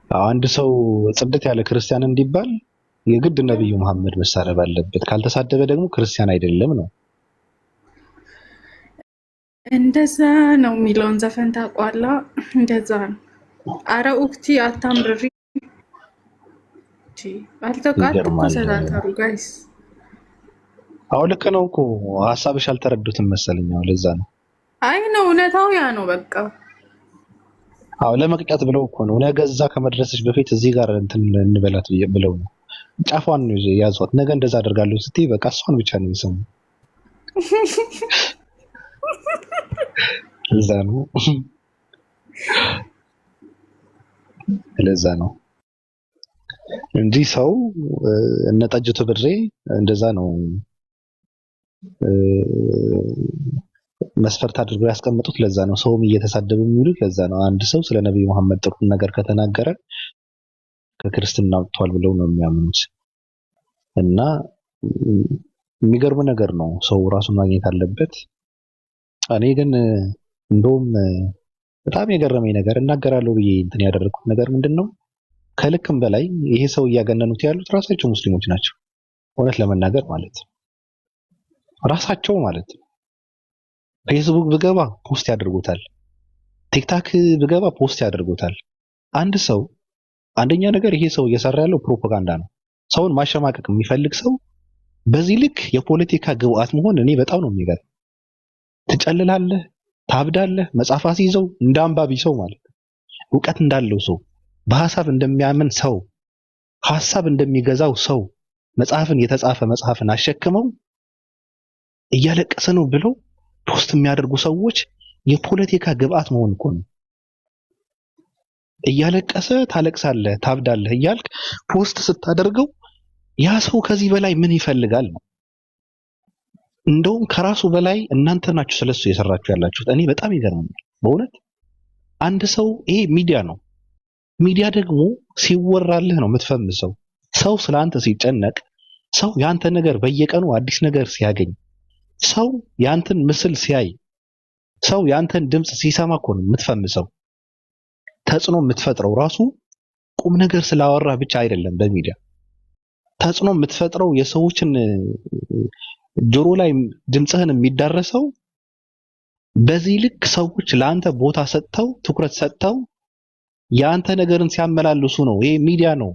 አንድ ሰው ጽድት ያለ ክርስቲያን እንዲባል የግድ ነብዩ መሐመድ መሳደብ አለበት። ካልተሳደበ ደግሞ ክርስቲያን አይደለም ነው። እንደዛ ነው የሚለውን ዘፈን ታውቋላ? እንደዛ ነው። አረ ኡክቲ አታምርሪ ይገርማል። አትኮሰታተሩ ጋይስ። አሁን ልክ ነው እኮ ሀሳብሽ አልተረዱትም መሰለኝ። ለዛ ነው። አይ ነው እውነታው ያ ነው በቃ። ለመቅጨት ብለው እኮ ነው። ነገ እዛ ከመድረስሽ በፊት እዚህ ጋር እንትን እንበላት ብለው ነው። ጫፏን ነው ያዟት። ነገ እንደዛ አደርጋለሁ ስትይ በቃ እሷን ብቻ ነው የሚሰሙ። ለዛ ነው ለዛ ነው እንጂ ሰው እነ ጠጅቱ ብሬ እንደዛ ነው መስፈርት አድርገው ያስቀምጡት። ለዛ ነው ሰውም እየተሳደቡ የሚሉት። ለዛ ነው አንድ ሰው ስለ ነብዩ መሐመድ ጥሩ ነገር ከተናገረ ከክርስትና ወጥቷል ብለው ነው የሚያምኑት። እና የሚገርም ነገር ነው። ሰው ራሱን ማግኘት አለበት። እኔ ግን እንደውም በጣም የገረመኝ ነገር እናገራለሁ ብዬ እንትን ያደረኩት ነገር ምንድነው፣ ከልክም በላይ ይሄ ሰው እያገነኑት ያሉት ራሳቸው ሙስሊሞች ናቸው። እውነት ለመናገር ማለት ነው ራሳቸው ማለት ነው። ፌስቡክ ብገባ ፖስት ያደርጉታል፣ ቲክታክ ብገባ ፖስት ያደርጉታል። አንድ ሰው አንደኛ ነገር ይሄ ሰው እየሰራ ያለው ፕሮፓጋንዳ ነው። ሰውን ማሸማቀቅ የሚፈልግ ሰው በዚህ ልክ የፖለቲካ ግብአት መሆን እኔ በጣም ነው የሚገርም። ትጨልላለህ፣ ታብዳለህ። መጽሐፍ አስይዘው እንደ አንባቢ ሰው ማለት ነው፣ እውቀት እንዳለው ሰው፣ በሐሳብ እንደሚያምን ሰው፣ ሐሳብ እንደሚገዛው ሰው መጽሐፍን የተጻፈ መጽሐፍን አሸክመው እያለቀሰ ነው ብለው ፖስት የሚያደርጉ ሰዎች የፖለቲካ ግብአት መሆን እኮ ነው። እያለቀሰ ታለቅሳለህ፣ ታብዳለህ እያልክ ፖስት ስታደርገው ያ ሰው ከዚህ በላይ ምን ይፈልጋል ነው። እንደውም ከራሱ በላይ እናንተ ናችሁ ስለሱ እየሰራችሁ ያላችሁት። እኔ በጣም ይገርመኛል በእውነት። አንድ ሰው ይሄ ሚዲያ ነው። ሚዲያ ደግሞ ሲወራልህ ነው የምትፈምሰው። ሰው ስለአንተ ሲጨነቅ፣ ሰው ያንተ ነገር በየቀኑ አዲስ ነገር ሲያገኝ፣ ሰው ያንተን ምስል ሲያይ፣ ሰው ያንተን ድምጽ ሲሰማ እኮ ነው የምትፈምሰው። ተጽዕኖ የምትፈጥረው ራሱ ቁም ነገር ስላወራ ብቻ አይደለም። በሚዲያ ተጽዕኖ የምትፈጥረው የሰዎችን ጆሮ ላይ ድምጽህን የሚዳረሰው በዚህ ልክ ሰዎች ለአንተ ቦታ ሰጥተው ትኩረት ሰጥተው የአንተ ነገርን ሲያመላልሱ ነው። ይሄ ሚዲያ ነው።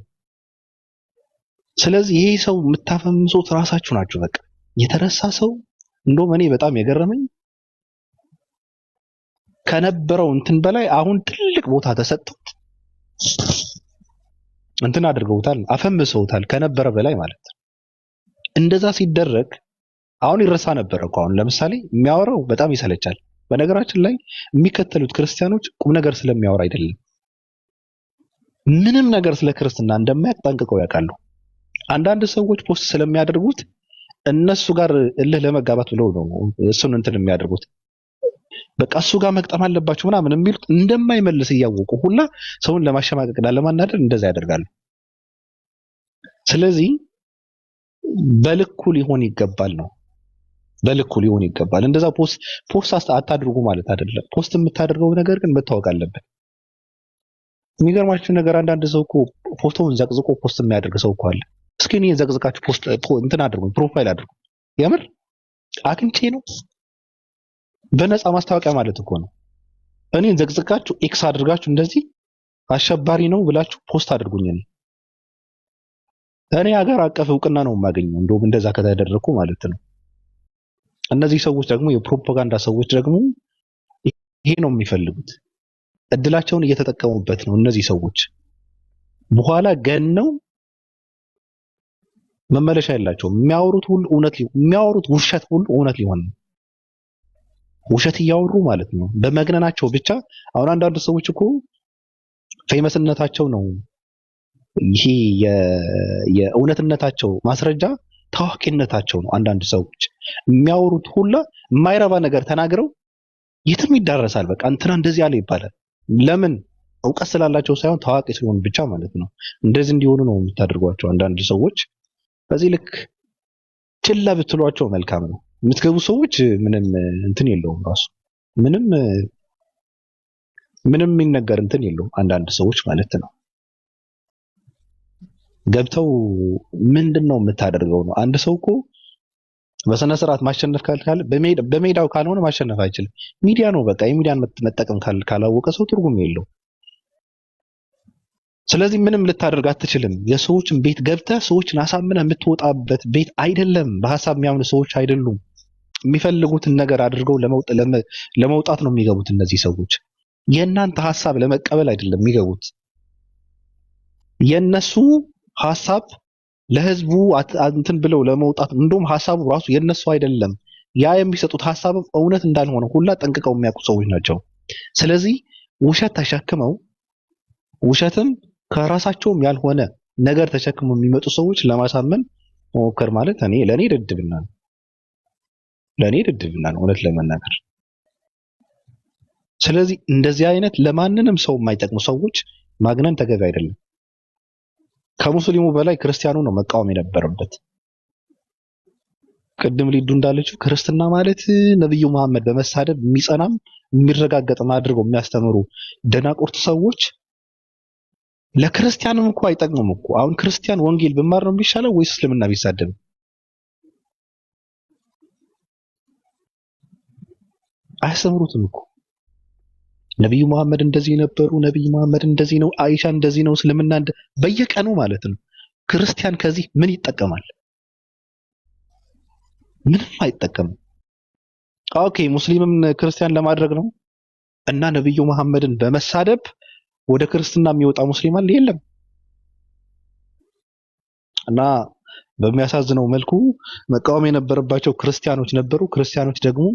ስለዚህ ይሄ ሰው የምታፈምሱት ራሳችሁ ናችሁ። በቃ የተረሳ ሰው እንደውም እኔ በጣም የገረመኝ ከነበረው እንትን በላይ አሁን ትልቅ ቦታ ተሰጥቶት እንትን አድርገውታል፣ አፈምሰውታል ከነበረ በላይ ማለት ነው። እንደዛ ሲደረግ አሁን ይረሳ ነበር እኮ። አሁን ለምሳሌ የሚያወራው በጣም ይሰለቻል። በነገራችን ላይ የሚከተሉት ክርስቲያኖች ቁም ነገር ስለሚያወራ አይደለም፣ ምንም ነገር ስለ ክርስትና እንደማያውቅ ጠንቅቀው ያውቃሉ። አንዳንድ ሰዎች ፖስት ስለሚያደርጉት እነሱ ጋር እልህ ለመጋባት ብለው ነው እሱን እንትን የሚያደርጉት። በቃ እሱ ጋር መግጠም አለባቸው ምናምን የሚሉት እንደማይመልስ እያወቁ ሁላ ሰውን ለማሸማቀቅና ለማናደር እንደዛ ያደርጋሉ። ስለዚህ በልኩ ሊሆን ይገባል ነው፣ በልኩ ሊሆን ይገባል። እንደዛ ፖስት አታድርጉ ማለት አይደለም። ፖስት የምታደርገው ነገር ግን መታወቅ አለበት። የሚገርማችሁ ነገር አንዳንድ ሰው እኮ ፎቶውን ዘቅዝቆ ፖስት የሚያደርግ ሰው እኮ አለ። እስኪ እኔን ዘቅዝቃችሁ ፖስት እንትን አድርጉ፣ ፕሮፋይል አድርጉ። የምር አግኝቼ ነው። በነፃ ማስታወቂያ ማለት እኮ ነው። እኔን ዘቅዝቃችሁ ኤክስ አድርጋችሁ እንደዚህ አሸባሪ ነው ብላችሁ ፖስት አድርጉኝ። እኔ ሀገር አቀፍ እውቅና ነው የማገኘው እንደውም እንደዛ ከተደረኩ ማለት ነው። እነዚህ ሰዎች ደግሞ የፕሮፓጋንዳ ሰዎች ደግሞ ይሄ ነው የሚፈልጉት። እድላቸውን እየተጠቀሙበት ነው እነዚህ ሰዎች። በኋላ ገነው መመለሻ የላቸውም። የሚያወሩት ሁሉ እውነት፣ የሚያወሩት ውሸት ሁሉ እውነት ሊሆን ነው። ውሸት እያወሩ ማለት ነው በመግነናቸው ብቻ። አሁን አንዳንድ ሰዎች እኮ ፌመስነታቸው ነው ይሄ የእውነትነታቸው ማስረጃ ታዋቂነታቸው ነው። አንዳንድ ሰዎች የሚያወሩት ሁላ የማይረባ ነገር ተናግረው የትም ይዳረሳል። በቃ እንትና እንደዚህ አለ ይባላል። ለምን? እውቀት ስላላቸው ሳይሆን ታዋቂ ስለሆኑ ብቻ ማለት ነው። እንደዚህ እንዲሆኑ ነው የምታደርጓቸው አንዳንድ ሰዎች። በዚህ ልክ ችላ ብትሏቸው መልካም ነው። የምትገቡ ሰዎች ምንም እንትን የለውም ራሱ ምንም የሚነገር እንትን የለውም አንዳንድ ሰዎች ማለት ነው። ገብተው ምንድነው የምታደርገው ነው? አንድ ሰው እኮ በስነ ስርዓት ማሸነፍ ካልካለ በሜዳው ካልሆነ ማሸነፍ አይችልም። ሚዲያ ነው በቃ። የሚዲያን መጠቀም ካላወቀ ሰው ትርጉም የለው። ስለዚህ ምንም ልታደርግ አትችልም። የሰዎችን ቤት ገብተህ ሰዎችን አሳምነህ የምትወጣበት ቤት አይደለም። በሐሳብ የሚያምኑ ሰዎች አይደሉም። የሚፈልጉትን ነገር አድርገው ለመውጣት ነው የሚገቡት። እነዚህ ሰዎች የእናንተ ሐሳብ ለመቀበል አይደለም የሚገቡት። የነሱ ሐሳብ ለህዝቡ እንትን ብለው ለመውጣት እንደውም ሐሳቡ ራሱ የነሱ አይደለም። ያ የሚሰጡት ሐሳብም እውነት እንዳልሆነ ሁላ ጠንቅቀው የሚያውቁ ሰዎች ናቸው። ስለዚህ ውሸት ተሸክመው ውሸትም ከራሳቸውም ያልሆነ ነገር ተሸክመው የሚመጡ ሰዎች ለማሳመን መሞከር ማለት ለኔ ድድብና ነው። ለኔ ድድብና ነው እውነት ለመናገር። ስለዚህ እንደዚህ አይነት ለማንንም ሰው የማይጠቅሙ ሰዎች ማግነን ተገቢ አይደለም። ከሙስሊሙ በላይ ክርስቲያኑ ነው መቃወም የነበረበት። ቅድም ሊዱ እንዳለችው ክርስትና ማለት ነብዩ መሐመድ በመሳደብ የሚጸናም የሚረጋገጥም አድርገው የሚያስተምሩ ደናቁርት ሰዎች ለክርስቲያንም እኮ አይጠቅሙም እኮ። አሁን ክርስቲያን ወንጌል ብማር ነው የሚሻለው ወይስ እስልምና ቢሳደብ? አያስተምሩትም እኮ። ነብዩ መሐመድ እንደዚህ ነበሩ፣ ነብዩ መሐመድ እንደዚህ ነው፣ አይሻ እንደዚህ ነው፣ እስልምና በየቀኑ ማለት ነው። ክርስቲያን ከዚህ ምን ይጠቀማል? ምንም አይጠቀምም። ኦኬ ሙስሊምም ክርስቲያን ለማድረግ ነው እና ነብዩ መሐመድን በመሳደብ ወደ ክርስትና የሚወጣ ሙስሊም አለ? የለም። እና በሚያሳዝነው መልኩ መቃወም የነበረባቸው ክርስቲያኖች ነበሩ። ክርስቲያኖች ደግሞ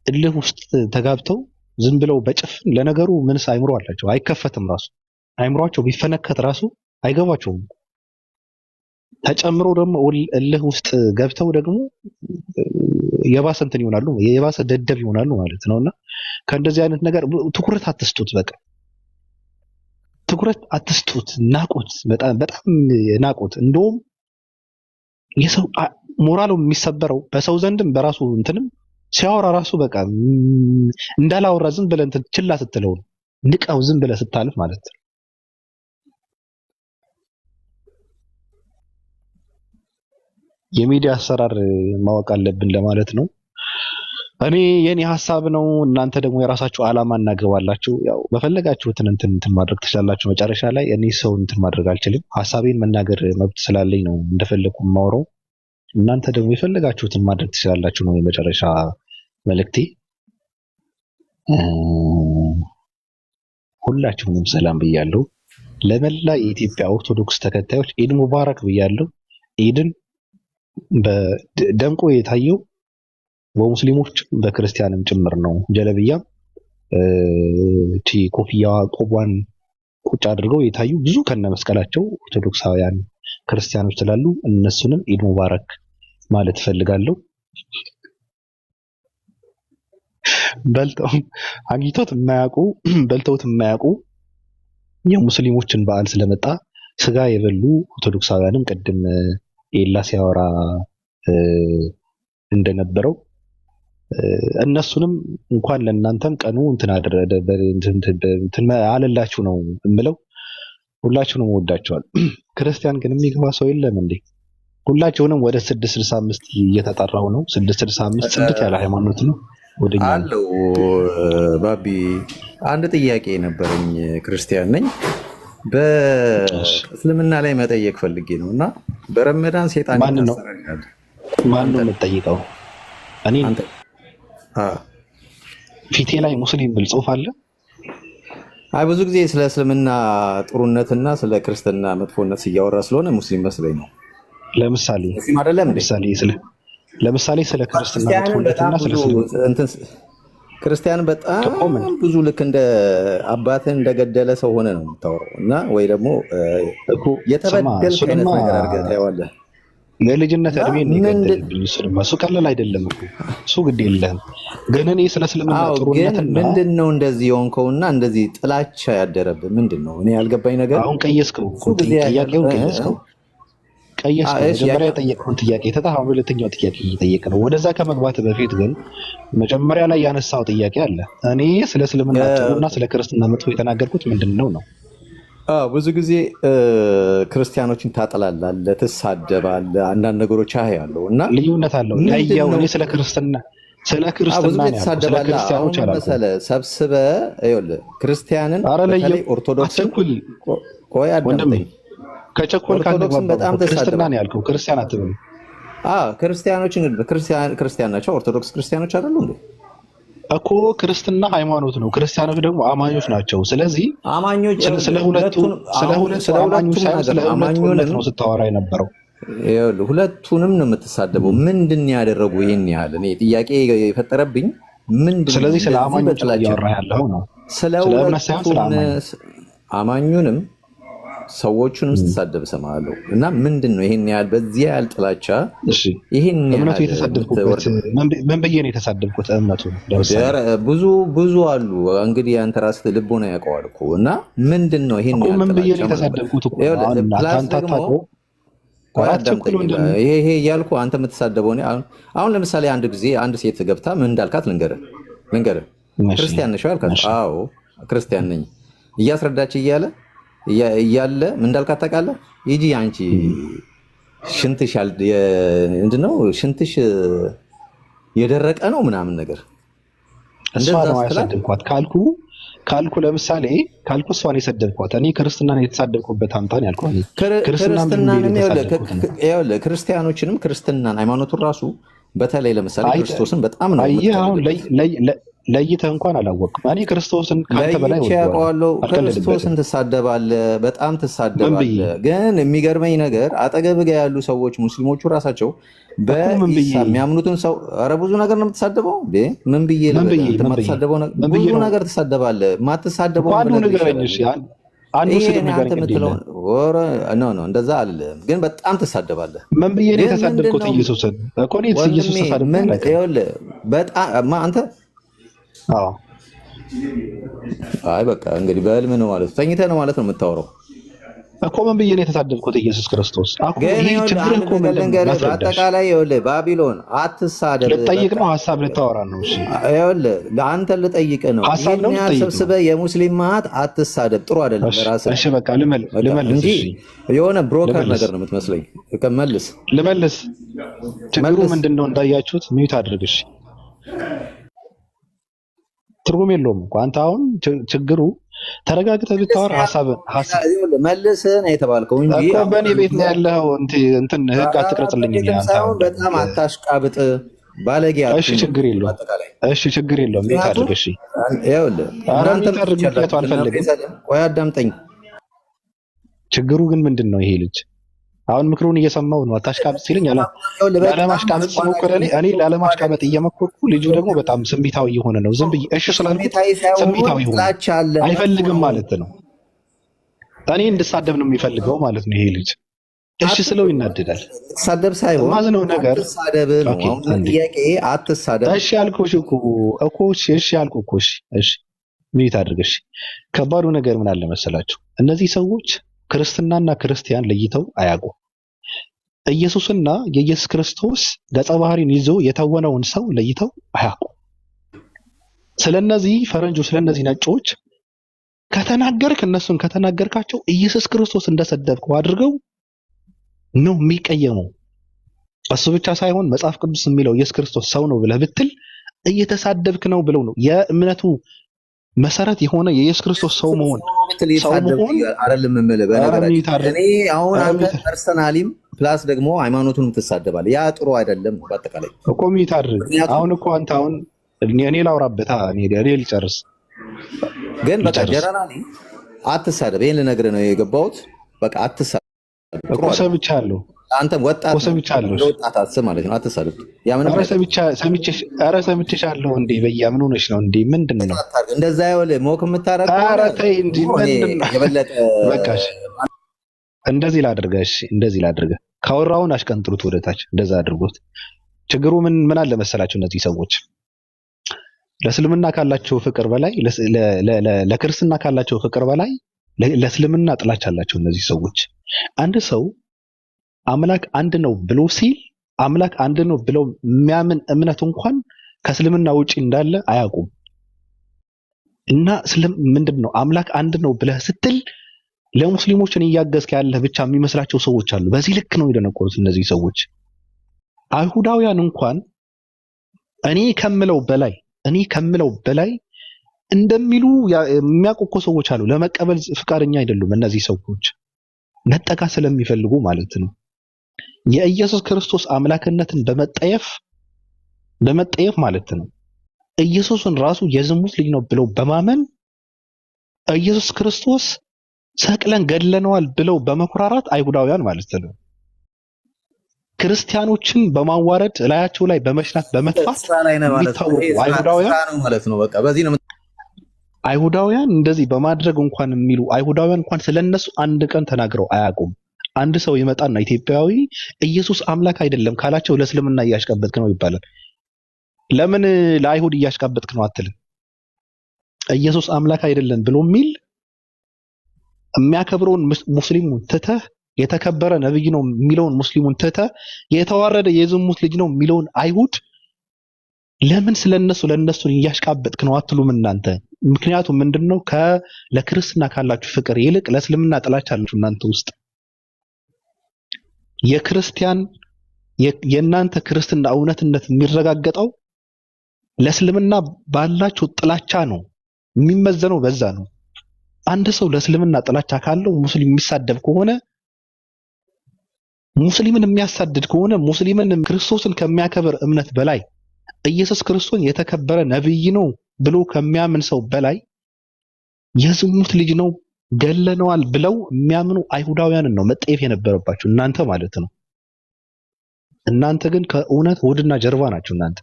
እልህ ውስጥ ተጋብተው ዝም ብለው በጭፍን ለነገሩ ምንስ አይምሮ አላቸው? አይከፈትም። ራሱ አይምሯቸው ቢፈነከት ራሱ አይገባቸውም። ተጨምሮ ደግሞ እልህ ውስጥ ገብተው ደግሞ የባሰ እንትን ይሆናሉ፣ የባሰ ደደብ ይሆናሉ ማለት ነውና ከእንደዚህ አይነት ነገር ትኩረት አትስጡት። በቃ ትኩረት አትስጡት። ናቁት፣ በጣም ናቁት። እንደውም የሰው ሞራሉ የሚሰበረው በሰው ዘንድም በራሱ እንትንም ሲያወራ ራሱ በቃ እንዳላወራ ዝም ብለህ እንትን ችላ ስትለው ነው፣ ንቀው ዝም ብለህ ስታልፍ ማለት ነው። የሚዲያ አሰራር ማወቅ አለብን ለማለት ነው። እኔ የኔ ሐሳብ ነው። እናንተ ደግሞ የራሳችሁ ዓላማ እናገባላችሁ። ያው በፈለጋችሁትን እንትን ማድረግ ትችላላችሁ። መጨረሻ ላይ እኔ ሰው እንትን ማድረግ አልችልም። ሐሳቤን መናገር መብት ስላለኝ ነው እንደፈለኩ የማወራው። እናንተ ደግሞ የፈለጋችሁትን ማድረግ ትችላላችሁ ነው የመጨረሻ መልእክቴ። ሁላችሁንም ሰላም ብያለሁ። ለመላ የኢትዮጵያ ኦርቶዶክስ ተከታዮች ኢድ ሙባረክ ብያለሁ። ኢድን በደምቆ የታየው በሙስሊሞች በክርስቲያንም ጭምር ነው። ጀለብያም ኮፍያዋ ቆቧን ቁጭ አድርገው የታዩ ብዙ ከነ መስቀላቸው ኦርቶዶክሳውያን ክርስቲያኖች ስላሉ እነሱንም ኢድ ሙባረክ ማለት ፈልጋለሁ። በልተው አግኝቶት የማያውቁ በልተውት የማያውቁ የሙስሊሞችን በዓል ስለመጣ ስጋ የበሉ ኦርቶዶክሳውያንም ቅድም ኤላ ሲያወራ እንደነበረው እነሱንም እንኳን ለእናንተም ቀኑ እንትን አለላችሁ ነው የምለው። ሁላችሁንም ወዳችኋል። ክርስቲያን ግን የሚገባ ሰው የለም እንዴ? ሁላችሁንም ወደ 665 እየተጠራው ነው። 665 ጽድት ያለ ሃይማኖት ነው። ወደኛ አለው ባቢ አንድ ጥያቄ ነበረኝ። ክርስቲያን ነኝ። በእስልምና ላይ መጠየቅ ፈልጌ ነው እና በረመዳን ሴጣን ይታሰራል። ማን ነው የምትጠይቀው? እኔ ፊቴ ላይ ሙስሊም ብል ጽሑፍ አለ። አይ ብዙ ጊዜ ስለ እስልምና ጥሩነትና ስለ ክርስትና መጥፎነት እያወራ ስለሆነ ሙስሊም መስለኝ ነው። ለምሳሌ ስለ ክርስትና መጥፎነትና ስለ ክርስቲያን በጣም ብዙ ልክ እንደ አባትን እንደገደለ ሰው ሆነ ነው የምታወራው እና ወይ ደግሞ የተበደልክ አይነት ነገር አድርገህ ታየዋለህ። የልጅነት እድሜ ነው። እሱ ቀላል አይደለም እኮ እሱ ግድ የለህም። ግን እኔ ስለ እስልምና ጥሩነትና ምንድን ነው እንደዚህ የሆንከውና እንደዚህ ጥላቻ ያደረብህ ምንድን ነው? እኔ ያልገባኝ ነገር አሁን ቀየስከው ጥያቄውን መጀመሪያ የጠየቅኩህን ጥያቄ ተታህ ሁለተኛው ጥያቄ እየጠየቅ ነው። ወደዛ ከመግባት በፊት ግን መጀመሪያ ላይ ያነሳው ጥያቄ አለ። እኔ ስለ እስልምና ጥሩና ስለ ክርስትና መጥፎ የተናገርኩት ምንድን ነው? ብዙ ጊዜ ክርስቲያኖችን ታጠላላለህ፣ ትሳደባለህ፣ አንዳንድ ነገሮች ያለው እና ልዩነት አለው። ያያው እኔ ስለ ክርስትና ነው ስለ ክርስቲያኖች መሰለህ ሰብስበህ ይኸውልህ ክርስቲያንን በተለይ ኦርቶዶክስን ቆይ አዳምጠኝ። ከቸኮልክ በጣም ክርስትና ነው ያልከው፣ ክርስቲያን አትበል። ክርስቲያኖችን ክርስቲያን ናቸው። ኦርቶዶክስ ክርስቲያኖች አይደሉ እንዴ? እኮ ክርስትና ሃይማኖት ነው፣ ክርስቲያኖች ደግሞ አማኞች ናቸው። ስለዚህ አማኞች ስለ ሁለቱ አማኞች ነው ስታወራ የነበረው። ሁለቱንም ነው የምትሳደበው። ምንድን ያደረጉ ይሄን ያህል? እኔ ጥያቄ የፈጠረብኝ ምንድን ነው? ስለዚህ ስለ አማኞች ላይ ያወራ ያለው ነው፣ ስለ አማኙንም ሰዎቹንም ስትሳደብ እሰማለሁ። እና ምንድን ነው ይሄን ያህል በዚህ ያህል ጥላቻ? ይሄን እምነቱ የተሳደብኩበት ምን ብዬ ነው የተሳደብኩት? እምነቱ ብዙ አሉ እንግዲህ አንተ ራስህ ልቦና ያውቀዋል እኮ። እና ምንድን ነው ይሄን ያህል ምን ብዬ ነው የተሳደብኩት? ይሄ እያልኩ አንተ የምትሳደበው አሁን ለምሳሌ አንድ ጊዜ አንድ ሴት ገብታ ምን እንዳልካት ልንገርህ። ክርስቲያን ነሽ ያልካት? አዎ ክርስቲያን ነኝ እያስረዳች እያለ ምን እንዳልካት ታውቃለህ? ሂጂ አንቺ ሽንትሽ ምንድን ነው ሽንትሽ የደረቀ ነው ምናምን ነገር እንደዛ ስትላት ካልኩ ለምሳሌ እሷን የሰደብኳት እኔ ክርስትናን የተሳደብኩበት አንተን ያልኩህ ክርስቲያኖችንም ክርስትናን ሃይማኖቱን ራሱ በተለይ ለምሳሌ ክርስቶስን በጣም ነው ለይተህ እንኳን አላወቅም። እኔ ክርስቶስን ካንተ በላይ ያውቀዋለሁ። ክርስቶስን ትሳደባለህ፣ በጣም ትሳደባለህ። ግን የሚገርመኝ ነገር አጠገብህ ያሉ ሰዎች ሙስሊሞቹ ራሳቸው በኢሳ የሚያምኑትን ሰው ኧረ ብዙ ነገር ነው የምትሳደበው። ምን ብዬ ብዙ ነገር ትሳደባለህ። ማትሳደበው እንደዛ አልልም፣ ግን በጣም ትሳደባለህ። ምን ብዬ ነው የተሳደብኩት? ኢየሱስን እኮ ነው ኢየሱስ በጣም አንተ አይ በቃ እንግዲህ በህልም ነው ማለት ተኝተህ ነው ማለት ነው የምታወራው እኮ። ምን ብዬ ነው የተሳደብኩት? ኢየሱስ ክርስቶስ በአጠቃላይ ይኸውልህ ባቢሎን አትሳደብ። ልጠይቅ ነው ሀሳብ ልታወራ ነው? እሺ ይኸውልህ ለአንተ ልጠይቅ ነው። ይሄን ሰብስበህ የሙስሊም ማት አትሳደብ፣ ጥሩ አይደለም ለራስህ። እሺ በቃ ልመልስ። እሺ የሆነ ብሮከር ነገር ነው የምትመስለኝ። ልመልስ። ችግሩ ምንድነው? እንዳያችሁት ሚዩት አድርግ። እሺ ትርጉም የለውም እኮ አንተ አሁን ችግሩ ተረጋግተህ ብታወራ ሀሳብ መልስ ነው የተባልከው እንጂ እኮ በእኔ ቤት ነው ያለው። እንትን ህግ አትቅረጽልኝ። በጣም አታሽቃብጥ ባለጌ። እሺ ችግር የለውም። ምን ታድርግ? እሺ ይኸውልህ እናንተ ምክንያቱ አልፈልግም። ቆይ አዳምጠኝ። ችግሩ ግን ምንድን ነው? ይሄ ልጅ አሁን ምክሩን እየሰማው ነው። አታሽቃብጥ ሲለኝ ላለማሽቃበጥ ሲሞክር እኔ ላለማሽቃበጥ እየመኮርኩ ልጁ ደግሞ በጣም ስሜታዊ የሆነ ነው። ዝም ብዬ እሺ ስላልኩት ስሜታዊ ሆነ። አይፈልግም ማለት ነው። እኔ እንድሳደብ ነው የሚፈልገው ማለት ነው ይሄ ልጅ። እሺ ስለው ይናደዳል። ተሳደብ ሳይሆን ማዝነው ነገር ተሳደብ ነው። አሁን ጥያቄ አትሳደብ። እሺ ያልኩሽ እኮ እሺ ያልኩህ እኮ እሺ ምን ታድርግ? እሺ ከባዱ ነገር ምን አለ መሰላችሁ? እነዚህ ሰዎች ክርስትናና ክርስቲያን ለይተው አያውቁም። ኢየሱስና የኢየሱስ ክርስቶስ ገጸ ባህሪን ይዞ የተወነውን ሰው ለይተው አያውቁም። ስለነዚህ ፈረንጆች፣ ስለነዚህ ነጮች እነሱን ከተናገርካቸው ኢየሱስ ክርስቶስ እንደሰደብከው አድርገው ነው የሚቀየመው። እሱ ብቻ ሳይሆን መጽሐፍ ቅዱስ የሚለው ኢየሱስ ክርስቶስ ሰው ነው ብለህ ብትል እየተሳደብክ ነው ብለው ነው የእምነቱ መሰረት የሆነ የኢየሱስ ክርስቶስ ሰው መሆን አይደለም የምልህ። በነገራችን እኔ አሁን አንተ ፐርሰናሊም ፕላስ ደግሞ ሃይማኖቱንም ትሳደባለህ። ያ ጥሩ አይደለም። በአጠቃላይ እኮ ምን ታድርግ? አሁን እኮ አንተ አሁን እኔ ላውራበት እኔ ልጨርስ። ግን በቃ ጀነራሊ አትሳደብ። ይሄን ልነግርህ ነው የገባሁት። በቃ አትሳደብ እኮ ሰምቻለሁ። አንተ ወጣት ወጣት አትሰ ማለት ነው። አትሳደብ። ያ ምን ሰምቼሻለሁ እንዴ? በየምን ሆነሽ ነው እንዴ? ምንድነው እንደዛ ይኸውልህ ሞክ የምታረገው? ኧረ ተይ እንጂ ምንድነው? የበለጠ በቃሽ። እንደዚህ ላድርገህ። ካወራውን አሽቀንጥሩት ወደታች፣ እንደዛ አድርጎት። ችግሩ ምን አለ መሰላችሁ? እነዚህ ሰዎች ለእስልምና ካላቸው ፍቅር በላይ ለክርስትና ካላቸው ፍቅር በላይ ለእስልምና ጥላቻ አላቸው እነዚህ ሰዎች። አንድ ሰው አምላክ አንድ ነው ብሎ ሲል አምላክ አንድ ነው ብለው የሚያምን እምነት እንኳን ከእስልምና ውጪ እንዳለ አያውቁም። እና ምንድነው አምላክ አንድ ነው ብለህ ስትል ለሙስሊሞችን እያገዝክ ያለህ ብቻ የሚመስላቸው ሰዎች አሉ። በዚህ ልክ ነው የደነቆሩት እነዚህ ሰዎች። አይሁዳውያን እንኳን እኔ ከምለው በላይ እንደሚሉ የሚያውቁ እኮ ሰዎች አሉ። ለመቀበል ፍቃደኛ አይደሉም እነዚህ ሰዎች ነጠቃ ስለሚፈልጉ ማለት ነው። የኢየሱስ ክርስቶስ አምላክነትን በመጠየፍ ማለት ነው። ኢየሱስን ራሱ የዝሙት ልጅ ነው ብለው በማመን ኢየሱስ ክርስቶስ ሰቅለን ገድለነዋል ብለው በመኩራራት አይሁዳውያን ማለት ነው ክርስቲያኖችን በማዋረድ ላያቸው ላይ በመሽናት በመጥፋት የሚታወቁ አይሁዳውያን ማለት ነው። በቃ በዚህ ነው አይሁዳውያን እንደዚህ በማድረግ እንኳን የሚሉ አይሁዳውያን እንኳን ስለነሱ አንድ ቀን ተናግረው አያውቁም። አንድ ሰው ይመጣና ኢትዮጵያዊ ኢየሱስ አምላክ አይደለም ካላቸው ለእስልምና እያሽቀበጥክ ነው ይባላል። ለምን ለአይሁድ እያሽቀበጥክ ነው አትልም? ኢየሱስ አምላክ አይደለም ብሎ የሚል የሚያከብረውን ሙስሊሙን ትተህ የተከበረ ነብይ ነው የሚለውን ሙስሊሙን ትተህ የተዋረደ የዝሙት ልጅ ነው የሚለውን አይሁድ ለምን ለነሱ እያሽቃበጥክ ነው አትሉም እናንተ? ምክንያቱም ምንድነው ለክርስትና ካላችሁ ፍቅር ይልቅ ለእስልምና ጥላቻ አላችሁ እናንተ ውስጥ። የእናንተ ክርስትና እውነትነት የሚረጋገጠው ለእስልምና ባላችሁ ጥላቻ ነው፣ የሚመዘነው በዛ ነው። አንድ ሰው ለእስልምና ጥላቻ ካለው ሙስሊም የሚሳደብ ከሆነ ሙስሊምን የሚያሳድድ ከሆነ ሙስሊምን ክርስቶስን ከሚያከብር እምነት በላይ ኢየሱስ ክርስቶስ የተከበረ ነብይ ነው ብሎ ከሚያምን ሰው በላይ የዝሙት ልጅ ነው ገለነዋል ብለው የሚያምኑ አይሁዳውያንን ነው መጠየፍ የነበረባችሁ እናንተ ማለት ነው። እናንተ ግን ከእውነት ሆድና ጀርባ ናችሁ። እናንተ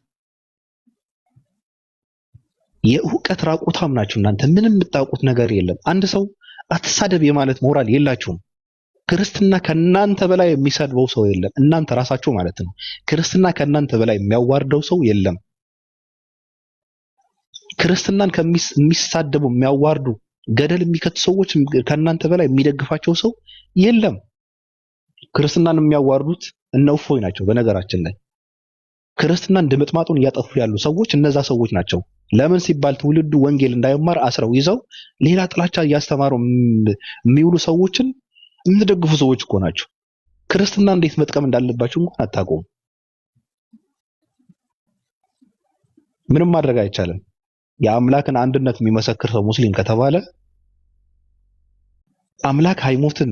የእውቀት ራቁታም ናችሁ። እናንተ ምንም የምታውቁት ነገር የለም። አንድ ሰው አትሳደብ የማለት ሞራል የላችሁም። ክርስትና ከናንተ በላይ የሚሰድበው ሰው የለም። እናንተ ራሳችሁ ማለት ነው። ክርስትና ከናንተ በላይ የሚያዋርደው ሰው የለም። ክርስትናን የሚሳደቡ የሚያዋርዱ ገደል የሚከቱ ሰዎች ከናንተ በላይ የሚደግፋቸው ሰው የለም። ክርስትናን የሚያዋርዱት እነ እፎይ ናቸው። በነገራችን ላይ ክርስትናን ድምጥማጡን እያጠፉ ያሉ ሰዎች እነዛ ሰዎች ናቸው። ለምን ሲባል ትውልዱ ወንጌል እንዳይማር አስረው ይዘው ሌላ ጥላቻ እያስተማሩ የሚውሉ ሰዎችን የምትደግፉ ሰዎች እኮ ናቸው። ክርስትና እንዴት መጥቀም እንዳለባችሁ እንኳን አታውቁም። ምንም ማድረግ አይቻልም። የአምላክን አንድነት የሚመሰክር ሰው ሙስሊም ከተባለ አምላክ አይሞትም፣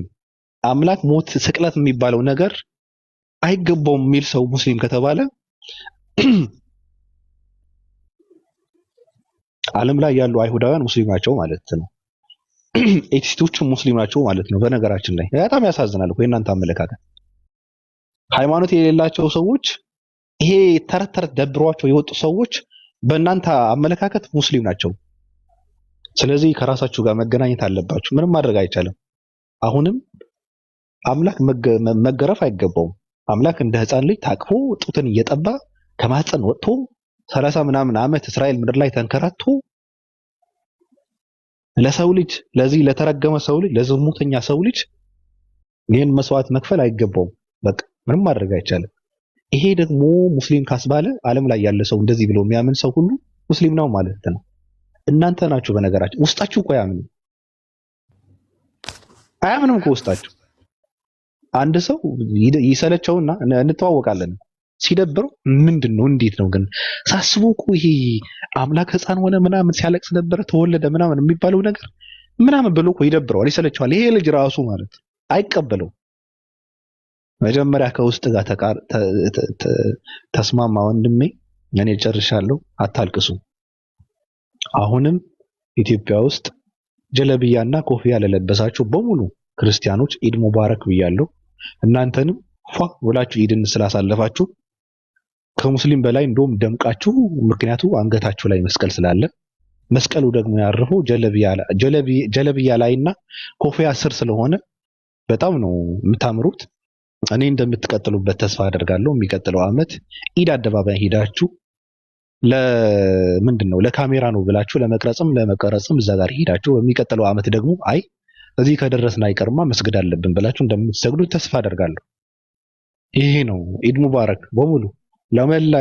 አምላክ ሞት ስቅለት የሚባለው ነገር አይገባውም የሚል ሰው ሙስሊም ከተባለ ዓለም ላይ ያሉ አይሁዳውያን ሙስሊም ናቸው ማለት ነው። ኤቲስቶቹም ሙስሊም ናቸው ማለት ነው። በነገራችን ላይ በጣም ያሳዝናል እኮ የእናንተ አመለካከት። ሃይማኖት የሌላቸው ሰዎች ይሄ ተረት ደብሯቸው የወጡ ሰዎች በእናንተ አመለካከት ሙስሊም ናቸው። ስለዚህ ከራሳችሁ ጋር መገናኘት አለባችሁ። ምንም ማድረግ አይቻልም። አሁንም አምላክ መገረፍ አይገባውም። አምላክ እንደ ሕፃን ልጅ ታቅፎ ጡትን እየጠባ ከማህፀን ወጥቶ 30 ምናምን ዓመት እስራኤል ምድር ላይ ተንከራቶ ለሰው ልጅ ለዚህ ለተረገመ ሰው ልጅ ለዝሙተኛ ሰው ልጅ ይህን መስዋዕት መክፈል አይገባውም። በቃ ምንም ማድረግ አይቻልም። ይሄ ደግሞ ሙስሊም ካስባለ ዓለም ላይ ያለ ሰው እንደዚህ ብሎ የሚያምን ሰው ሁሉ ሙስሊም ነው ማለት ነው። እናንተ ናችሁ በነገራችሁ ውስጣችሁ እኮ አያምንም እኮ ውስጣችሁ። አንድ ሰው ይሰለቸውና እንተዋወቃለን ሲደብረው ምንድነው እንዴት ነው ግን ሳስበው እኮ ይሄ አምላክ ሕፃን ሆነ ምናምን ሲያለቅስ ነበረ ተወለደ ምናምን የሚባለው ነገር ምናምን ብሎ እኮ ይደብረዋል፣ ይሰለቸዋል። ይሄ ልጅ ራሱ ማለት አይቀበለው። መጀመሪያ ከውስጥ ጋር ተስማማ ወንድሜ፣ እኔ ጨርሻለሁ፣ አታልቅሱ። አሁንም ኢትዮጵያ ውስጥ ጀለብያና ኮፍያ ለለበሳችሁ በሙሉ ክርስቲያኖች ኢድ ሙባረክ ብያለሁ። እናንተንም ፏ ብላችሁ ኢድን ስላሳለፋችሁ ከሙስሊም በላይ እንደውም ደምቃችሁ፣ ምክንያቱ አንገታችሁ ላይ መስቀል ስላለ መስቀሉ ደግሞ ያረፈው ጀለብያ ላይና ኮፍያ ስር ስለሆነ በጣም ነው የምታምሩት። እኔ እንደምትቀጥሉበት ተስፋ አደርጋለሁ። የሚቀጥለው ዓመት ኢድ አደባባይ ሄዳችሁ ለካሜራ ነው ብላችሁ ለመቀረጽም እዛ ጋር ሄዳችሁ በሚቀጥለው ዓመት ደግሞ እዚህ ከደረስን አይቀርማ መስገድ አለብን ብላችሁ እንደምትሰግዱ ተስፋ አደርጋለሁ። ይሄ ነው ኢድ ሙባረክ በሙሉ ለመላ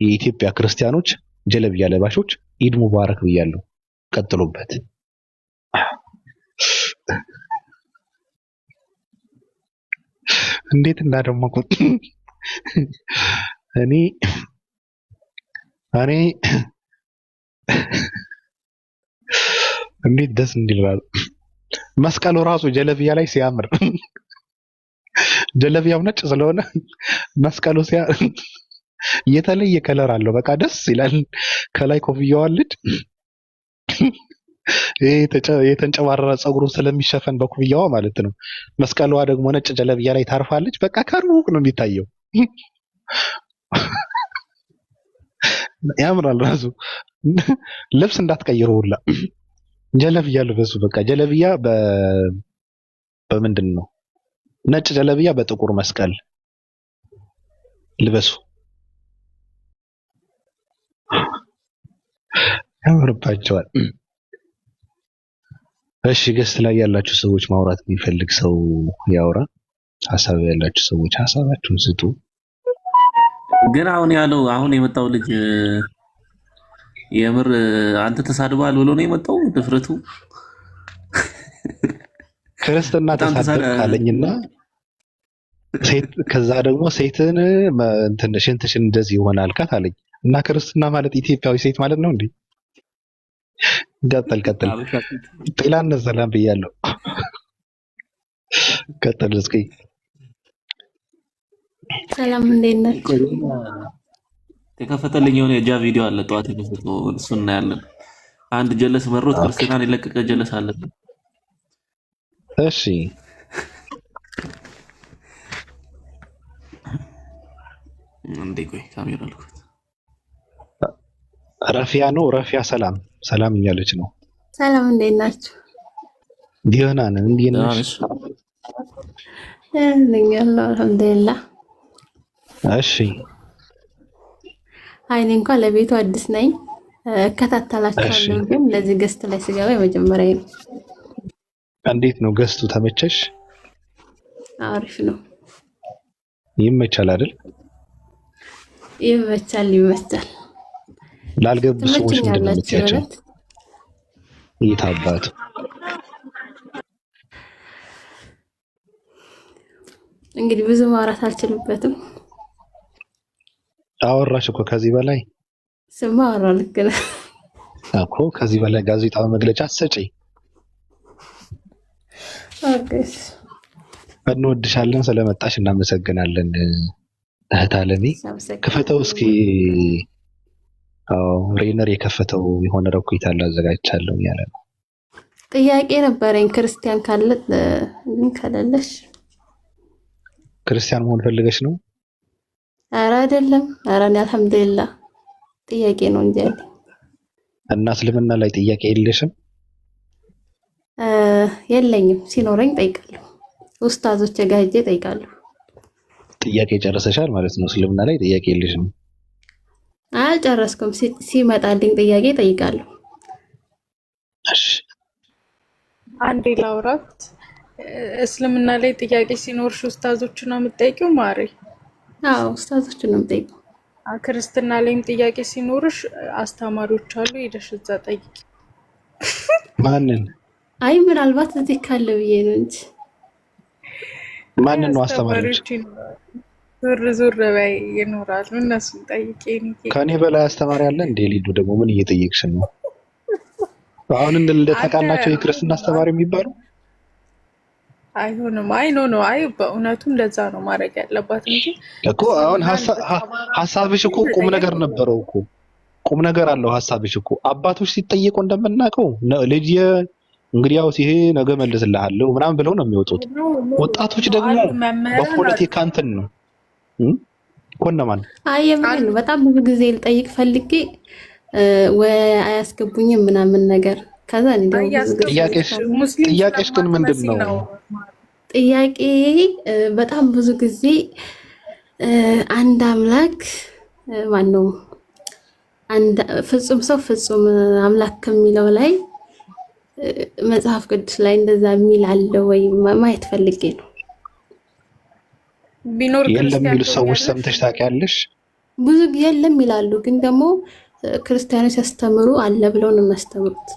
የኢትዮጵያ ክርስቲያኖች ጀለብያ ለባሾች ኢድ ሙባረክ ብያለሁ። ቀጥሉበት። እንዴት እንዳደመቁት እኔ እንዴት ደስ እንዲላል መስቀሉ ራሱ ጀለቢያ ላይ ሲያምር ጀለቢያው ነጭ ስለሆነ መስቀሉ የተለየ ከለር አለው። በቃ ደስ ይላል። ከላይ ኮፍያው አለች። የተንጨባረረ ፀጉሩ ስለሚሸፈን በኮፍያዋ ማለት ነው። መስቀሏ ደግሞ ነጭ ጀለቢያ ላይ ታርፋለች። በቃ ከሩቅ ነው የሚታየው። ያምራል ራሱ። ልብስ እንዳትቀይሩ ሁላ ጀለቢያ ልበሱ። በቃ ጀለቢያ በምንድን ነው ነጭ ጀለቢያ በጥቁር መስቀል ልበሱ። ያምርባቸዋል። እሺ ገስት ላይ ያላችሁ ሰዎች ማውራት የሚፈልግ ሰው ያውራ። ሐሳብ ያላችሁ ሰዎች ሐሳባችሁን ስጡ። ግን አሁን የመጣው ልጅ የምር አንተ ተሳድባል ብሎ ነው የመጣው። ድፍረቱ ክርስትና ተሳደብ ካለኝና ከዛ ደግሞ ሴትን እንትን ሽንትሽን እንደዚህ ይሆናል ካት አለኝ እና ክርስትና ማለት ኢትዮጵያዊ ሴት ማለት ነው እንዴ? ቀጥል ጤላን ሰላም ብያለሁ። ቀጥል እስኪ። ሰላም እንዴት ናችሁ? የከፈተልኝ የሆነ የጃ ቪዲዮ አለ ጠዋት የከፈተው እሱን እናያለን። አንድ ጀለስ መሮት ክርስቲናን የለቀቀ ጀለስ አለ። እሺ እንዴ ቆይ ካሜራ አልኩት። ረፊያ ነው ረፊያ ሰላም እያለች ነው። ሰላም እንዴት ናችሁ? ዲዮና ነን። እንዴት ነሽ? አልሐምዱሊላህ። እሺ እኔ እንኳን ለቤቱ አዲስ ነኝ፣ እከታተላችኋለሁ። ግን ለዚህ ገስት ላይ ስገባ የመጀመሪያ ነው። እንዴት ነው ገስቱ? ተመቸሽ? አሪፍ ነው። ይመቻል አይደል? ይመቻል። ላልገቡ ሰዎች ምንድን ነው የምትያቸው? ይታባቱ እንግዲህ ብዙ ማውራት አልችልበትም። አወራሽ እኮ ከዚህ በላይ ስማ አወራ። ልክ ነህ እኮ ከዚህ በላይ ጋዜጣዊ መግለጫ አትሰጪ። ኦኬስ እንወድሻለን። ስለመጣሽ እናመሰግናለን እህት አለሜ። ክፈተው እስኪ። ሬነር የከፈተው የሆነ ረኩት አለ አዘጋጅቻለሁ ያለ ነው። ጥያቄ ነበረኝ። ክርስቲያን ካለ ግን ከሌለሽ ክርስቲያን መሆን ፈልገሽ ነው? ኧረ አይደለም። ኧረ እኔ አልሐምዱሊላህ ጥያቄ ነው እንጂ አይደል። እና እስልምና ላይ ጥያቄ የለሽም? የለኝም። ሲኖረኝ ጠይቃለሁ። ኡስታዞች ጋር ሄጄ ጠይቃለሁ። ጥያቄ ጨርሰሻል ማለት ነው? እስልምና ላይ ጥያቄ የለሽም? አልጨረስኩም። ሲመጣልኝ ጥያቄ ጠይቃለሁ። እሺ አንዴ ላውራት። እስልምና ላይ ጥያቄ ሲኖርሽ ኡስታዞችን ነው የምትጠይቂው ማሪ? አዎ ኡስታዞችን ነው የምጠይቀው። ክርስትና ላይም ጥያቄ ሲኖርሽ አስተማሪዎች አሉ፣ ሄደሽ እዛ ጠይቂ። ማንን? አይ ምናልባት እዚህ ካለ ብዬ ነው እንጂ ማንን ነው አስተማሪዎች? ዙር በይ ይኖራሉ፣ እነሱን ጠይቂ። ከኔ በላይ አስተማሪ አለ እንዴ? ሊዱ ደግሞ ምን እየጠየቅሽ ነው? አሁን እንደተቃናቸው የክርስትና አስተማሪ የሚባሉ አይሆንም። አይ ነው አይ በእውነቱም ለዛ ነው ማድረግ ያለባት እንጂ እኮ አሁን ሐሳብሽ እኮ ቁም ነገር ነበረው እኮ ቁም ነገር አለው ሐሳብሽ እኮ። አባቶች ሲጠየቁ እንደምናውቀው ልጅ እንግዲያው ሲሄ ነገ መልስልሃለሁ ምናምን ብለው ነው የሚወጡት። ወጣቶች ደግሞ በፖለቲካ እንትን ነው ኮነማን አየምን በጣም ብዙ ጊዜ ልጠይቅ ፈልጌ ወይ አያስገቡኝም ምናምን ነገር። ከዛ እንደው ጥያቄሽ ግን ምንድነው? ጥያቄ በጣም ብዙ ጊዜ አንድ አምላክ ማነው አንድ ፍጹም ሰው ፍጹም አምላክ ከሚለው ላይ መጽሐፍ ቅዱስ ላይ እንደዛ የሚል አለ ወይ ማየት ፈልጌ ነው። ቢኖር የለም የሚሉ ሰዎች ሰምተሽ ታውቂያለሽ? ብዙ የለም ይላሉ፣ ግን ደግሞ ክርስቲያኖች ሲያስተምሩ አለ ብለው ነው የሚያስተምሩት።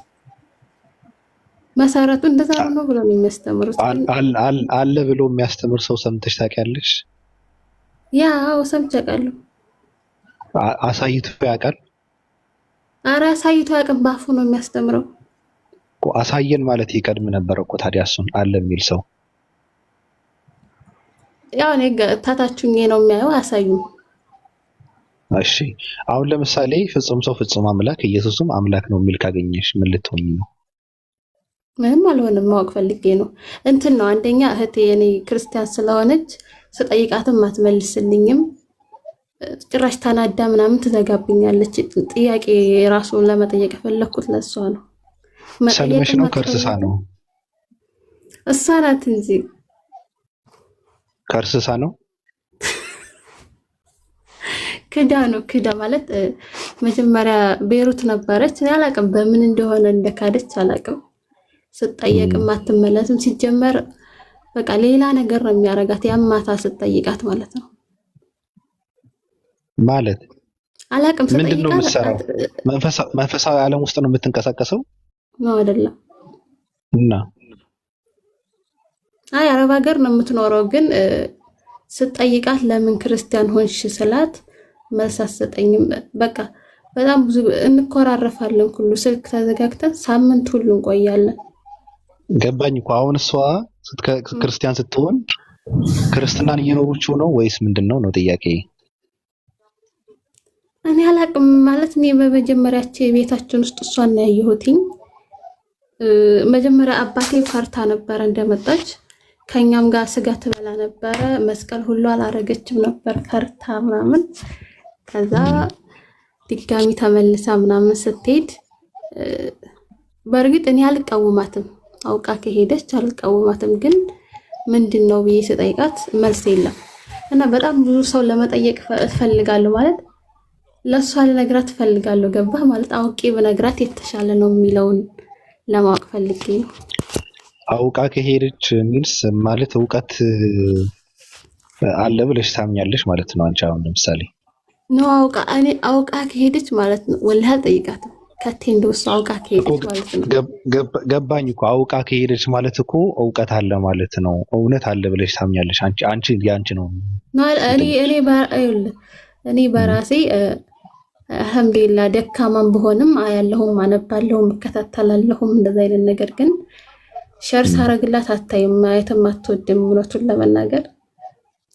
መሰረቱ እንደዛ ነው ብለው ነው የሚያስተምሩት። አለ ብሎ የሚያስተምር ሰው ሰምተሽ ታውቂያለሽ? ያው ሰምቼ አውቃለሁ። አሳይቶ ያውቃል? ኧረ አሳይቶ ያውቅም፣ ባፉ ነው የሚያስተምረው። አሳየን ማለት ይቀድም ነበር እኮ ታዲያ እሱን አለ የሚል ሰው። ያው እኔ ታታችሁኝ ነው የሚያየው፣ አሳዩ። እሺ አሁን ለምሳሌ ፍጹም ሰው ፍጹም አምላክ ኢየሱስም አምላክ ነው የሚል ካገኘሽ ምን ልትሆኚ ነው? ምንም አልሆንም። ማወቅ ፈልጌ ነው። እንትን ነው አንደኛ እህቴ እኔ ክርስቲያን ስለሆነች ስጠይቃትም አትመልስልኝም። ጭራሽ ታናዳ ምናምን ትዘጋብኛለች። ጥያቄ ራሱን ለመጠየቅ የፈለኩት ለሷ ነው። ሰልምሽ ነው ከርስሳ ነው? እሷ ናት እንጂ ከርስሳ ነው። ክዳ ነው። ክዳ ማለት መጀመሪያ ቤሩት ነበረች። እኔ አላቅም በምን እንደሆነ እንደካደች አላቅም። ስጠየቅም አትመለስም። ሲጀመር በቃ ሌላ ነገር ነው የሚያረጋት። ያማታ ስጠይቃት ማለት ነው። ማለት አላቅም። ምንድነው የምትሰራው? መንፈሳዊ ዓለም ውስጥ ነው የምትንቀሳቀሰው ነው አይደለም? እና አይ አረብ ሀገር ነው የምትኖረው። ግን ስጠይቃት ለምን ክርስቲያን ሆንሽ ስላት መልስ አትሰጠኝም። በቃ በጣም ብዙ እንኮራረፋለን። ሁሉ ስልክ ተዘጋግተን ሳምንት ሁሉ እንቆያለን። ገባኝ እኮ አሁን እሷ ክርስቲያን ስትሆን ክርስትናን እየኖሩችው ነው ወይስ ምንድነው ነው ጥያቄ? እኔ አላቅም። ማለት እኔ በመጀመሪያቸው የቤታችን ውስጥ እሷን ነው ያየሁትኝ። መጀመሪያ አባቴ ፈርታ ነበረ እንደመጣች። ከኛም ጋር ስጋ ትበላ ነበረ። መስቀል ሁሉ አላረገችም ነበር ፈርታ ምናምን። ከዛ ድጋሚ ተመልሳ ምናምን ስትሄድ በእርግጥ እኔ አልቃወማትም። አውቃ ከሄደች አልቃወማትም። ግን ምንድነው ብዬ ስጠይቃት መልስ የለም። እና በጣም ብዙ ሰው ለመጠየቅ እፈልጋለሁ። ማለት ለሷ ልነግራት እፈልጋለሁ። ገባ ማለት አውቄ በነግራት የተሻለ ነው የሚለውን ለማወቅ ፈልጌ ነው። አውቃ ከሄደች ሚንስ ማለት እውቀት አለ ብለሽ ታምኛለሽ ማለት ነው አንቺ? አሁን ለምሳሌ ነው አውቃ ከሄደች ማለት ነው። ወላሂ አልጠይቃትም። ከቴ እንደውስ አውቃ ከሄደች ማለት ነው። ገባኝ እኮ አውቃ ከሄደች ማለት እኮ እውቀት አለ ማለት ነው። እውነት አለ ብለሽ ታምኛለሽ አንቺ ያንቺ ነው። እኔ በራሴ አልሐምዱሊላህ ደካማም በሆንም አያለሁም፣ አነባለሁም፣ እከታተላለሁም እንደዛ አይነት ነገር። ግን ሸር ሳረግላት አታይም፣ ማየትም አትወድም። እውነቱን ለመናገር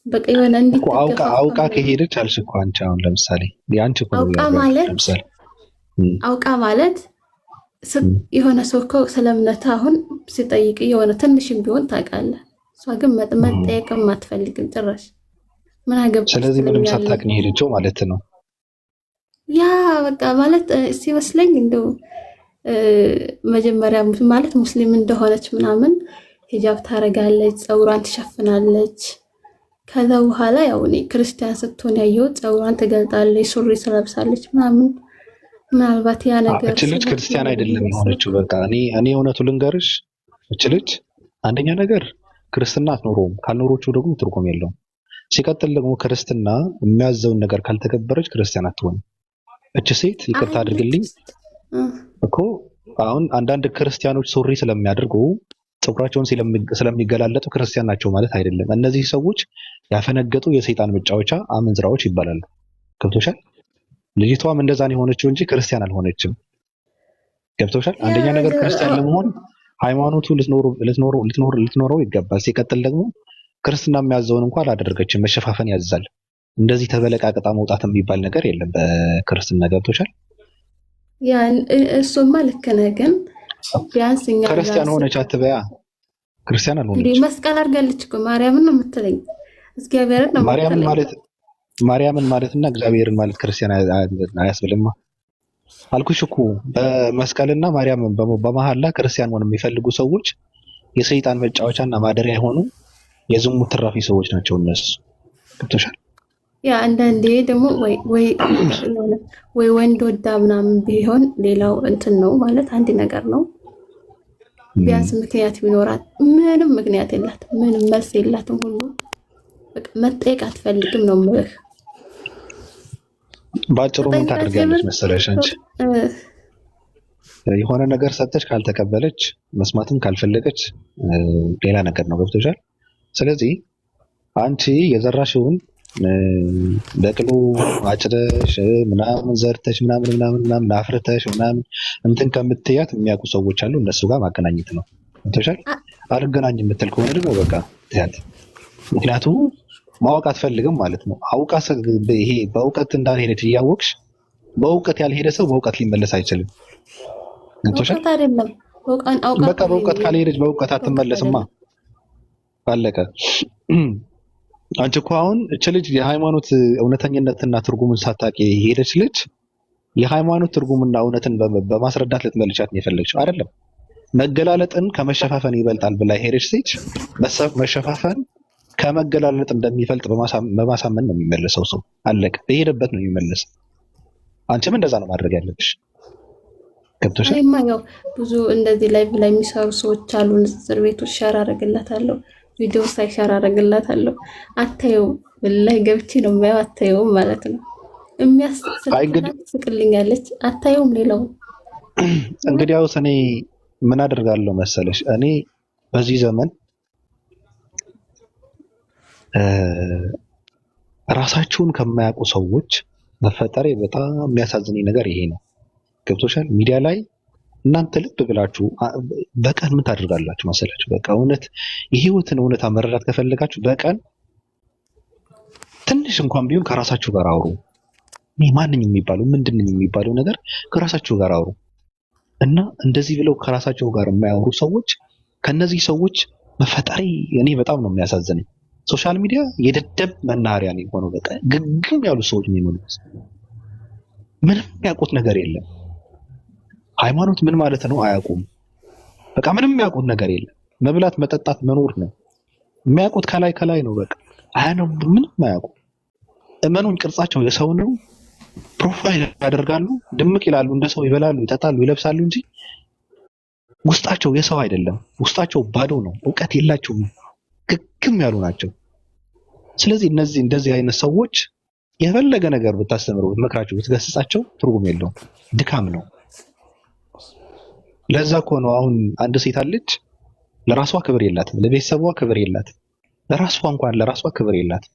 በቃ የሆነ እንዴት አውቃ ከሄደች አልሽ እኮ አንቺ። አሁን ለምሳሌ ያንቺ እኮ አውቃ ማለት የሆነ ሰው እኮ ስለ እምነት አሁን ሲጠይቅ የሆነ ትንሽም ቢሆን ታውቃለህ። እሷ ግን መጠየቅም አትፈልግም ጭራሽ። ምን አገባሽ? ስለዚህ ምንም ሳታውቅ ነው የሄደችው ማለት ነው። ያ በቃ ማለት ሲመስለኝ እንደው መጀመሪያ ማለት ሙስሊም እንደሆነች ምናምን ሂጃብ ታረጋለች፣ ፀጉሯን ትሸፍናለች። ከዛ በኋላ ያው እኔ ክርስቲያን ስትሆን ያየሁት ፀጉሯን ትገልጣለች፣ ሱሪ ትለብሳለች ምናምን። ምናልባት ያ ነገር እቺ ልጅ ክርስቲያን አይደለም የሆነችው። በቃ እኔ እውነቱ ልንገርሽ፣ እቺ ልጅ አንደኛ ነገር ክርስትና አትኖረውም፣ ካልኖሮችው ደግሞ ትርጉም የለውም። ሲቀጥል ደግሞ ክርስትና የሚያዘውን ነገር ካልተከበረች ክርስቲያን አትሆንም። እቺ ሴት ይቅርታ አድርግልኝ እኮ አሁን አንዳንድ ክርስቲያኖች ሱሪ ስለሚያደርጉ ፀጉራቸውን ስለሚገላለጡ ክርስቲያን ናቸው ማለት አይደለም። እነዚህ ሰዎች ያፈነገጡ የሰይጣን መጫወቻ አመንዝራዎች ይባላሉ። ገብቶሻል? ልጅቷም እንደዛ ነው የሆነችው እንጂ ክርስቲያን አልሆነችም። ገብቶሻል? አንደኛ ነገር ክርስቲያን ለመሆን ሃይማኖቱ ልትኖረው ይገባል። ሲቀጥል ደግሞ ክርስትና የሚያዘውን እንኳን አላደረገችም። መሸፋፈን ያዛል። እንደዚህ ተበለቃቅጣ መውጣት የሚባል ነገር የለም በክርስትና። ገብቶሻል? ያ እሱማ ልክ ነህ። ግን ቢያንስ እኛ ክርስቲያን ሆነች አትበያ። ክርስቲያን አልሆነች። እንዴ መስቀል አድርጋለች እኮ ማርያምን ነው የምትለኝ? እግዚአብሔርን ነው ማርያምን ማለትና እግዚአብሔርን ማለት ክርስቲያን አያስብልማ አልኩሽ እኮ። በመስቀልና ማርያምን በመሐላ ክርስቲያን ሆነው የሚፈልጉ ሰዎች የሰይጣን መጫወቻና ማደሪያ የሆኑ የዝሙት ትራፊ ሰዎች ናቸው እነሱ። ገብቶሻል? ያ አንዳንዴ ደግሞ ወይ ወንድ ወዳ ምናምን ቢሆን ሌላው እንትን ነው ማለት አንድ ነገር ነው። ቢያንስ ምክንያት ቢኖራት ምንም ምክንያት የላትም፣ ምንም መልስ የላትም። ሁሉ በቃ መጠየቅ አትፈልግም ነው የምልህ። ባጭሩ ምን ታደርጋለች መሰለሽ አንቺ? የሆነ ነገር ሰጠች ካልተቀበለች መስማትም ካልፈለገች ሌላ ነገር ነው። ገብቶሻል? ስለዚህ አንቺ የዘራሽውን በቅሎ አጭደሽ ምናምን ዘርተሽ ምናምን አፍርተሽ ምናምን እንትን ከምትያት የሚያውቁ ሰዎች አሉ። እነሱ ጋር ማገናኘት ነው። ገብቶሻል? አልገናኝ የምትል ከሆነ ደግሞ በቃ ትያት። ምክንያቱም ማወቅ አትፈልግም ማለት ነው። አውቃ ይሄ በእውቀት እንዳልሄደች እያወቅሽ በእውቀት ያልሄደ ሰው በእውቀት ሊመለስ አይችልም። ገብቶሻል? በቃ በእውቀት ካልሄደች በእውቀት አትመለስማ። አለቀ። አንቺ እኮ አሁን እች ልጅ የሃይማኖት እውነተኝነትና ትርጉምን ሳታውቂ ሄደች ልጅ የሃይማኖት ትርጉምና እውነትን በማስረዳት ልትመልሻት ነው የፈለግሽው አይደለም። መገላለጥን ከመሸፋፈን ይበልጣል ብላ ሄደች ሴት መሸፋፈን ከመገላለጥ እንደሚፈልጥ በማሳመን ነው የሚመለሰው ሰው። አለቀ። በሄደበት ነው የሚመለሰው። አንቺም እንደዛ ነው ማድረግ ያለብሽ። ገብቶሻል? ያው ብዙ እንደዚህ ላይቭ ላይ የሚሰሩ ሰዎች አሉ። ንጽጽር ቤቶች ሸር አደርግላታለሁ፣ ቪዲዮ ሳይ ሸር አደርግላታለሁ። አታየውም፣ ወላሂ ገብቼ ነው የማየው። አታየውም ማለት ነው። የሚያስቅልኛለች። አታየውም። ሌላው እንግዲህ ያው እኔ ምን አደርጋለሁ መሰለሽ፣ እኔ በዚህ ዘመን ራሳቸውን ከማያውቁ ሰዎች መፈጠሬ በጣም የሚያሳዝነኝ ነገር ይሄ ነው። ገብቶሻል? ሚዲያ ላይ እናንተ ልብ ብላችሁ በቀን ምን ታደርጋላችሁ መሰላችሁ? በቃ እውነት የህይወትን እውነታ መረዳት ከፈለጋችሁ በቀን ትንሽ እንኳን ቢሆን ከራሳችሁ ጋር አውሩ። ማንኝ የሚባለው ምንድን የሚባለው ነገር ከራሳችሁ ጋር አውሩ እና እንደዚህ ብለው ከራሳቸው ጋር የማያወሩ ሰዎች ከነዚህ ሰዎች መፈጠሬ እኔ በጣም ነው የሚያሳዝነኝ። ሶሻል ሚዲያ የደደብ መናኸሪያ ነው የሆነው። በቃ ግግም ያሉ ሰዎች ነው የሚሆኑት። ምንም የሚያውቁት ነገር የለም። ሃይማኖት ምን ማለት ነው አያውቁም። በቃ ምንም የሚያውቁት ነገር የለም። መብላት፣ መጠጣት፣ መኖር ነው የሚያውቁት። ከላይ ነው በቃ አያነው። ምንም አያውቁ። እመኑን፣ ቅርጻቸው የሰው ነው። ፕሮፋይል ያደርጋሉ፣ ድምቅ ይላሉ፣ እንደ ሰው ይበላሉ፣ ይጠጣሉ፣ ይለብሳሉ እንጂ ውስጣቸው የሰው አይደለም። ውስጣቸው ባዶ ነው። እውቀት የላቸውም። ግግም ያሉ ናቸው። ስለዚህ እነዚህ እንደዚህ አይነት ሰዎች የፈለገ ነገር ብታስተምሩ፣ ብትመክራቸው፣ ብትገስጻቸው ትርጉም የለውም። ድካም ነው። ለዛ እኮ ነው አሁን አንድ ሴት አለች፣ ለራሷ ክብር የላትም፣ ለቤተሰቧ ክብር የላትም፣ ለራሷ ክብር የላትም፣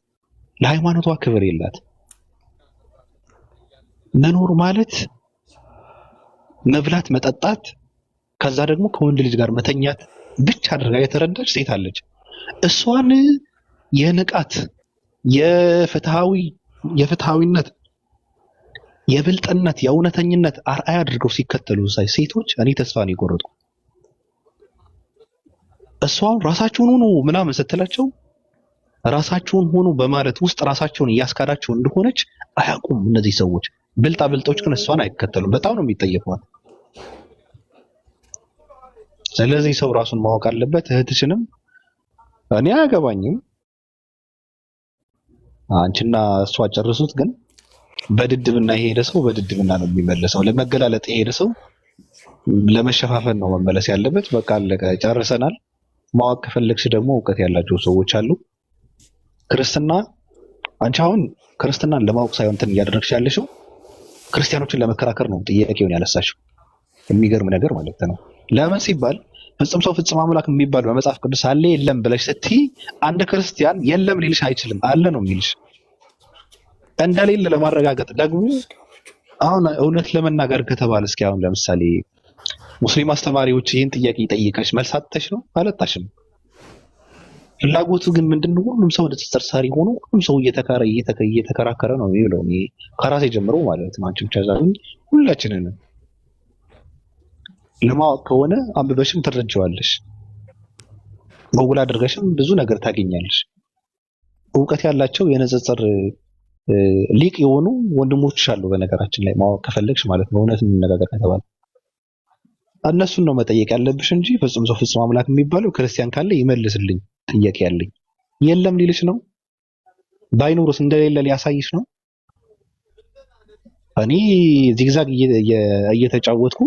ለሃይማኖቷ ክብር የላትም። መኖር ማለት መብላት፣ መጠጣት፣ ከዛ ደግሞ ከወንድ ልጅ ጋር መተኛት ብቻ አድርጋ የተረዳች ሴት አለች። እሷን የንቃት የፍትሃዊነት የብልጥነት የእውነተኝነት አርአያ አድርገው ሲከተሉ ሳይ ሴቶች እኔ ተስፋ ነው የቆረጥኩ። እሷን ራሳቸውን ሆኑ ምናምን ስትላቸው ራሳቸውን ሆኑ በማለት ውስጥ ራሳቸውን እያስካዳቸው እንደሆነች አያውቁም እነዚህ ሰዎች። ብልጦች ግን እሷን አይከተሉም። በጣም ነው የሚጠየፏት። ስለዚህ ሰው ራሱን ማወቅ አለበት። እህትሽንም እኔ አያገባኝም፣ አንቺና እሷ ጨርሱት። ግን በድድብና የሄደ ሰው በድድብና ነው የሚመለሰው። ለመገላለጥ የሄደ ሰው ለመሸፋፈን ነው መመለስ ያለበት። በቃ አለቀ፣ ጨርሰናል። ማወቅ ከፈለግሽ ደግሞ እውቀት ያላቸው ሰዎች አሉ። ክርስትና አንቺ አሁን ክርስትናን ለማወቅ ሳይሆን እንትን እያደረግሽ ያለሽው ክርስቲያኖችን ለመከራከር ነው ጥያቄውን ያነሳሽው። የሚገርም ነገር ማለት ነው። ለምን ሲባል ፍጹም ሰው ፍጹም አምላክ የሚባል በመጽሐፍ ቅዱስ አለ የለም ብለሽ ስትይ አንድ ክርስቲያን የለም ሊልሽ አይችልም፣ አለ ነው የሚልሽ። እንደሌለ ለማረጋገጥ ደግሞ አሁን እውነት ለመናገር ከተባለ እስኪ አሁን ለምሳሌ ሙስሊም አስተማሪዎች ይህን ጥያቄ ጠይቀሽ መልስ አጥተሽ ነው አለጣሽም። ፍላጎቱ ግን ምንድነው? ሁሉም ሰው ንጽጽር ሰሪ ሆኖ ሁሉም ሰው እየተከራከረ ነው የሚለው። ከራሴ ጀምሮ ማለት ነው። አንቺ ብቻ ሳይሆን ሁላችንን ለማወቅ ከሆነ አንብበሽም ትረጃዋለሽ፣ ጎግል አድርገሽም ብዙ ነገር ታገኛለሽ። እውቀት ያላቸው የንጽጽር ሊቅ የሆኑ ወንድሞች አሉ። በነገራችን ላይ ማወቅ ከፈለግሽ ማለት ነው፣ እውነት እንነጋገር ከተባለ እነሱን ነው መጠየቅ ያለብሽ እንጂ ፍጹም ሰው ፍጹም አምላክ የሚባለው ክርስቲያን ካለ ይመልስልኝ ጥያቄ ያለኝ የለም ሊልሽ ነው። ባይኖርስ እንደሌለ ሊያሳይሽ ነው። እኔ ዚግዛግ እየተጫወትኩ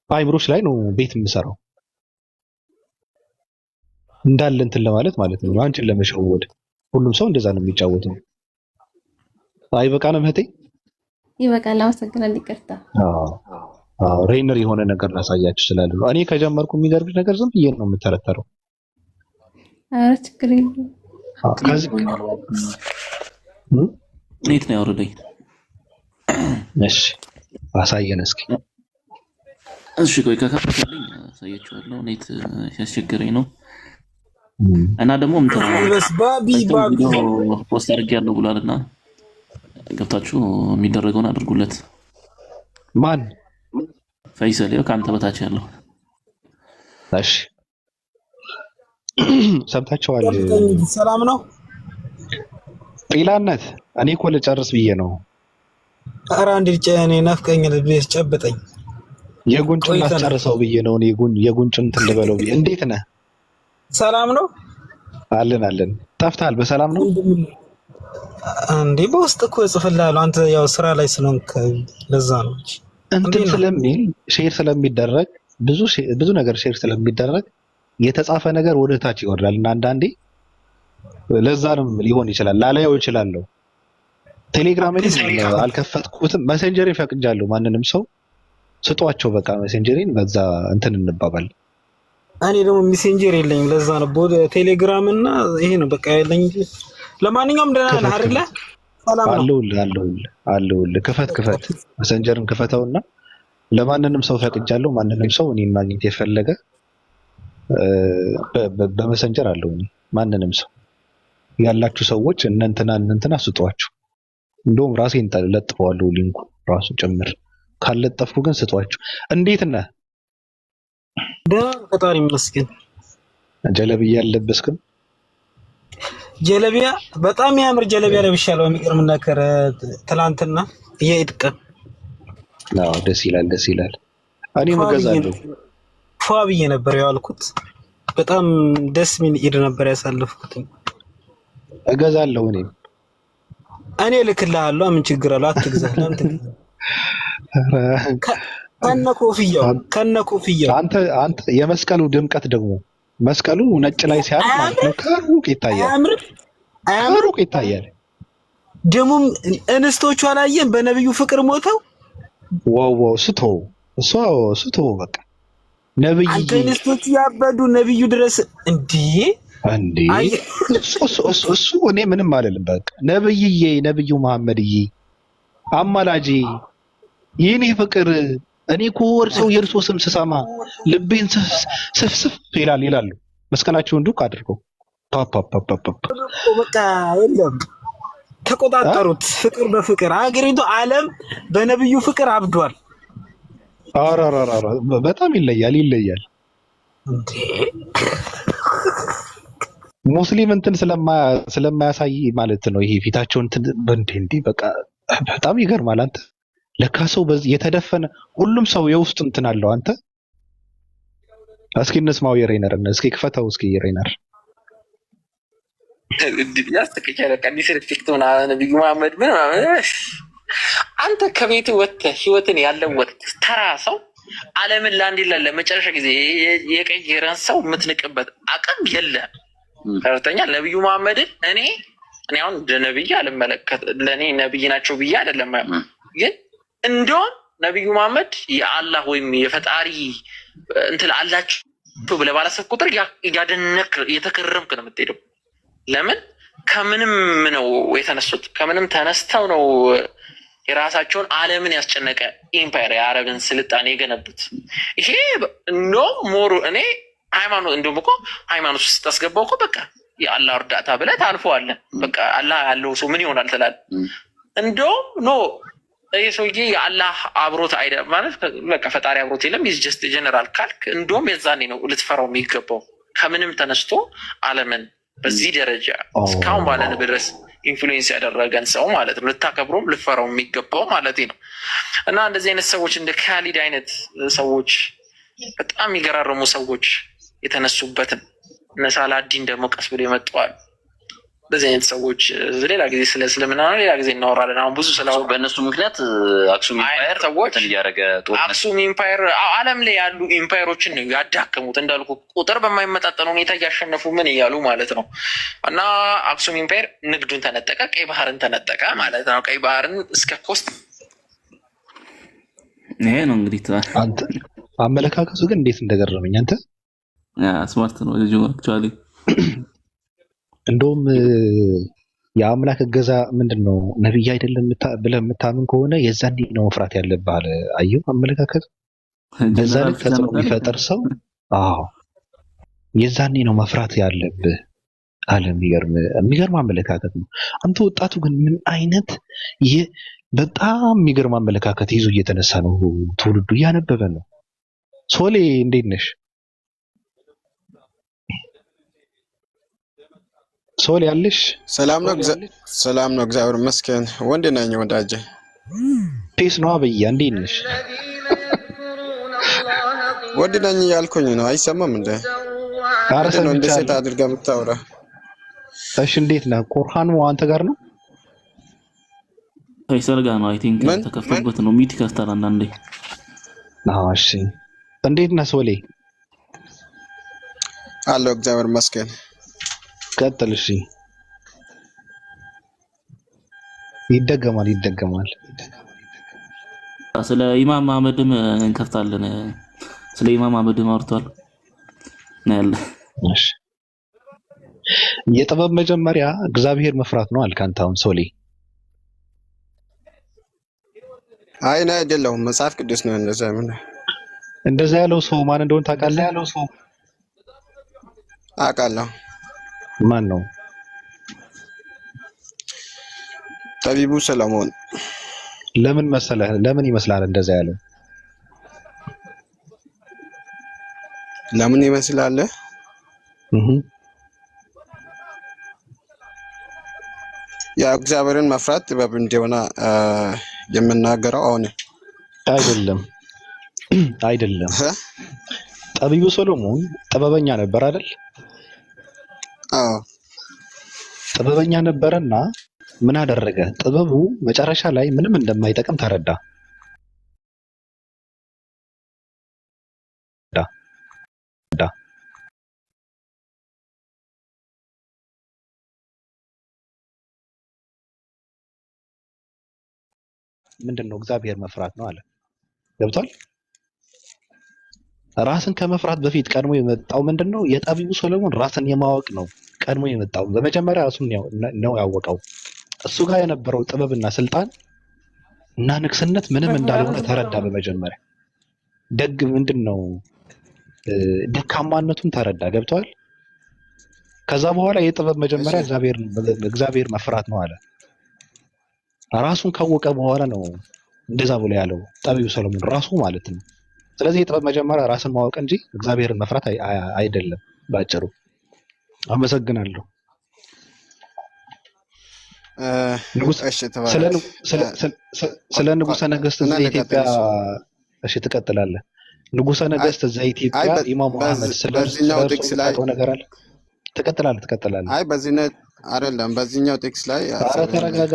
አይምሮች ላይ ነው ቤት የምሰራው እንዳለ እንትን ለማለት ማለት ነው፣ አንቺን ለመሸወድ። ሁሉም ሰው እንደዛ ነው የሚጫወተው። አይበቃንም እህቴ? ይበቃል። አመሰግናለሁ። ይቅርታ። ሬይነር የሆነ ነገር ላሳያችሁ ስላለ ነው። እኔ ከጀመርኩ የሚገርምሽ ነገር ዝም ብዬ ነው የምተረተረው። ኧረ ችግር የለውም። ከዚህ ኔት ነው ያወረደኝ። እሺ አሳየን እስኪ። እሺ ቆይ ከከፈተልኝ አሳያችኋለሁ። ኔት ሲያስቸግረኝ ነው። እና ደግሞ ፖስት አድርጌያለሁ ብሏልና ገብታችሁ የሚደረገውን አድርጉለት። ማን ፈይሰል ይኸው ከአንተ በታች ያለው። እሺ ሰምታችኋል። ሰላም ነው ጤላነት። እኔ እኮ ልጨርስ ብዬ ነው። ኧረ አንድ ልጅ እኔ ናፍቀኝ ልብስ ጨብጠኝ የጉንጭን አስጨርሰው ብዬ ነው። እኔ የጉንጭን እንትን ልበለው ብዬ። እንዴት ነህ? ሰላም ነው አለን አለን። ጠፍተሃል። በሰላም ነው እንዴ? በውስጥ እኮ እጽፍልሃለሁ። አንተ ያው ስራ ላይ ስለሆንክ ለዛ ነው እንትን ስለሚል ሼር ስለሚደረግ ብዙ ነገር ሼር ስለሚደረግ የተጻፈ ነገር ወደ ታች ይወርዳል እና አንዳንዴ ለዛንም ሊሆን ይችላል። ላላየው እችላለሁ። ቴሌግራም ላይ አልከፈትኩትም። መሴንጀር ፈቅጃለሁ። ማንንም ሰው ስጧቸው በቃ መሴንጀሪን በዛ እንትን እንባባል። እኔ ደግሞ ሜሴንጀር የለኝም። ለዛ ነው ቴሌግራም እና ይሄ ነው በቃ ያለኝ። ለማንኛውም ደህና ነህ አይደለ? ሰላም ነው አለሁልህ። ክፈት መሴንጀርን ክፈተውና ለማንንም ሰው ፈቅጃለሁ። ማንንም ሰው እኔን ማግኘት የፈለገ በመሰንጀር አለው። ማንንም ሰው ያላችሁ ሰዎች እነንትና ስጧቸው። እንደውም ራሴን ለጥፈዋለሁ ሊንኩ ራሱ ጭምር። ካልለጠፍኩ ግን ስጧቸው። እንዴት ነህ? ደህና ፈጣሪ ይመስገን። ጀለቢያ አልለበስክም? ጀለቢያ በጣም ያምር ጀለቢያ ለብሻለሁ። የሚገርም ነገር ትላንትና የኢድ ቀን ደስ ይላል። እኔም እገዛለሁ። ፏ ብዬ ነበር ያልኩት። በጣም ደስ የሚል ኢድ ነበር ያሳለፍኩት። እገዛለሁ። እኔ ልክልሃለሁ። ምን ችግር አለው? አትግዛ። ለምን ትግዛ? ከነኮፍያው አንተ የመስቀሉ ድምቀት ደግሞ መስቀሉ ነጭ ላይ ሲያልፍ ማለት ነው ከሩቅ ይታያል። ደሙም እንስቶቹ አላየን በነብዩ ፍቅር ሞተው ዋው ስቶ በቃ ነብዩ እንስቶቹ ያበዱ ነብዩ ድረስ እንዴ እሱ እኔ ምንም አይደለም። በቃ ነብዩ መሐመድዬ አማላጄ የኔ ፍቅር እኔ እኮ የእርሶ ስም ስሰማ ልቤን ስፍስፍ ይላሉ። መስቀላቸውን ዱቅ አድርገው በቃ የለም ተቆጣጠሩት። ፍቅር በፍቅር አገሪቱ ዓለም በነብዩ ፍቅር አብዷል። አራራራ በጣም ይለያል እንዴ! ሙስሊም እንትን ስለማያሳይ ማለት ነው። ይሄ ፊታቸው እንትን በቃ በጣም ይገርማል። አንተ ለካ ሰው በዚህ የተደፈነ ሁሉም ሰው የውስጥ እንትን አለው። አንተ እስኪ እንስማው የሬነርን እስኪ ክፈተው እስኪ የሬነር ነብዩ መሐመድ ምን አንተ ከቤት ወጥተህ ህይወትን ያለወጥህ ተራ ሰው ዓለምን ለአንዴና ለመጨረሻ ጊዜ የቀየረን ሰው የምትንቅበት አቅም የለም። ከፍተኛ ነብዩ መሐመድን እኔ አሁን እንደ ነብይ አልመለከት ለኔ ነብይ ናቸው ብዬ አይደለም። ግን እንደውም ነብዩ መሐመድ የአላህ ወይም የፈጣሪ እንትን አላችሁ ብለህ ባላሰብክ ቁጥር ያደነክ የተከረምክ ነው የምትሄደው። ለምን ከምንም ነው የተነሱት? ከምንም ተነስተው ነው የራሳቸውን ዓለምን ያስጨነቀ ኢምፓየር የአረብን ስልጣኔ የገነቡት። ይሄ እንደውም ሞሩ እኔ ሃይማኖት እንደውም እኮ ሃይማኖት ውስጥ ስታስገባው እኮ በቃ የአላህ እርዳታ ብለህ ታልፈዋለህ። በቃ አላህ ያለው ሰው ምን ይሆናል ትላለህ። እንደውም ኖ ይህ ሰውዬ የአላህ አብሮት አይደለም ማለት በቃ ፈጣሪ አብሮት የለም ኢዝ ጀስት ጀነራል ካልክ እንደውም የዛኔ ነው ልትፈራው የሚገባው። ከምንም ተነስቶ ዓለምን በዚህ ደረጃ እስካሁን ባለን ድረስ ኢንፍሉዌንስ ያደረገን ሰው ማለት ነው ልታከብሮም ልፈራው የሚገባው ማለት ነው። እና እንደዚህ አይነት ሰዎች እንደ ካሊድ አይነት ሰዎች በጣም የሚገራረሙ ሰዎች የተነሱበትን እነ ሳላዲን ደግሞ ቀስ ብሎ ይመጣዋል። በዚህ አይነት ሰዎች ሌላ ጊዜ ስለ እስልምና ነው ሌላ ጊዜ እናወራለን። አሁን ብዙ ስላው በእነሱ ምክንያት አክሱም ኢምፓየር ሰዎች እያደረገ አክሱም ኢምፓየር ዓለም ላይ ያሉ ኢምፓየሮችን ነው ያዳከሙት። እንዳልኩ ቁጥር በማይመጣጠን ሁኔታ እያሸነፉ ምን እያሉ ማለት ነው። እና አክሱም ኢምፓየር ንግዱን ተነጠቀ፣ ቀይ ባህርን ተነጠቀ ማለት ነው። ቀይ ባህርን እስከ ኮስት ይሄ ነው እንግዲህ አንተ አመለካከቱ ግን እንዴት እንደገረመኝ አንተ ስማርት ነው ልጁ አክቹአሊ እንደውም የአምላክ እገዛ ምንድነው ነብይ አይደለም ብለህ የምታምን ከሆነ የዛኔ ነው መፍራት ያለብህ አለ። አየሁ አመለካከቱ በዛ ልክ ተጽዕኖ የሚፈጠር ሰው አዎ የዛኔ ነው መፍራት ያለብህ አለ። የሚገርም አመለካከት ነው። አንተ ወጣቱ ግን ምን አይነት በጣም የሚገርም አመለካከት ይዞ እየተነሳ ነው። ትውልዱ እያነበበ ነው። ሶሌ እንዴት ነሽ? ሶሌ ያለሽ? ሰላም ነው እግዚአብሔር ይመስገን። ወንድ ነኝ ወዳጄ። ፔስ ነው አብያ እንዴት ነሽ? ወንድ ነኝ ያልኩኝ ነው። አይሰማም እንዴ? አረሰ ነው እንደ ሴት አድርጋ የምታወራ። እሺ እንዴት ነህ? ቁርአን አንተ ጋር ነው? ፈይሰል ጋር ነው። አይ ቲንክ ተከፍቶበት ነው ሚት ከፍታል አንዳንዴ። እሺ እንዴት ነህ ሶሌ? አለው እግዚአብሔር ይመስገን። ቀጥል። እሺ ይደገማል። ስለ ኢማም መሐመድም እንከፍታለን። ስለ ኢማም መሐመድም አውርቷል ነው ያለ። እሺ የጥበብ መጀመሪያ እግዚአብሔር መፍራት ነው አልክ አንተ አሁን ሶሌ። አይ ነው አይደለም፣ መጽሐፍ ቅዱስ ነው እንደዛ ያለው ሰው ማን እንደሆነ ታውቃለህ? አውቃለሁ። ማን ነው? ጠቢቡ ሰለሞን። ለምን መሰለህ? ለምን ይመስላል እንደዛ ያለው? ለምን ይመስላል? ያ እግዚአብሔርን መፍራት ጥበብ እንደሆነ የምናገረው አሁን አይደለም። ጠቢቡ ሰሎሞን ጥበበኛ ነበር አይደል? አዎ ጥበበኛ ነበርና ምን አደረገ? ጥበቡ መጨረሻ ላይ ምንም እንደማይጠቅም ተረዳ። ምንድነው? እግዚአብሔር መፍራት ነው አለ። ገብቷል? ራስን ከመፍራት በፊት ቀድሞ የመጣው ምንድነው? የጠቢቡ ሰሎሞን ራስን የማወቅ ነው ቀድሞ የመጣው። በመጀመሪያ ራሱን ነው ያወቀው። እሱ ጋር የነበረው ጥበብና ስልጣን እና ንግስነት ምንም እንዳልሆነ ተረዳ። በመጀመሪያ ምንድነው ደካማነቱን ተረዳ። ገብቷል? ከዛ በኋላ የጥበብ መጀመሪያ እግዚአብሔር መፍራት ነው አለ። ራሱን ካወቀ በኋላ ነው እንደዛ ብሎ ያለው ጠቢቡ ሰሎሞን ራሱ ማለት ነው። ስለዚህ የጥበብ መጀመሪያ ራስን ማወቅ እንጂ እግዚአብሔርን መፍራት አይደለም ባጭሩ። አመሰግናለሁ። ስለ ንጉሠ ነገሥት ዘኢትዮጵያ እሺ ትቀጥላለህ። ንጉሠ ነገሥት ዘኢትዮጵያ ኢማሙ አህመድ ስለዚህኛው ጥቅስ ላይ ነገር አለ። ትቀጥላለህ። አይ በዚህ ነው አይደለም፣ በዚህኛው ቴክስት ላይ ኧረ ተረጋጋ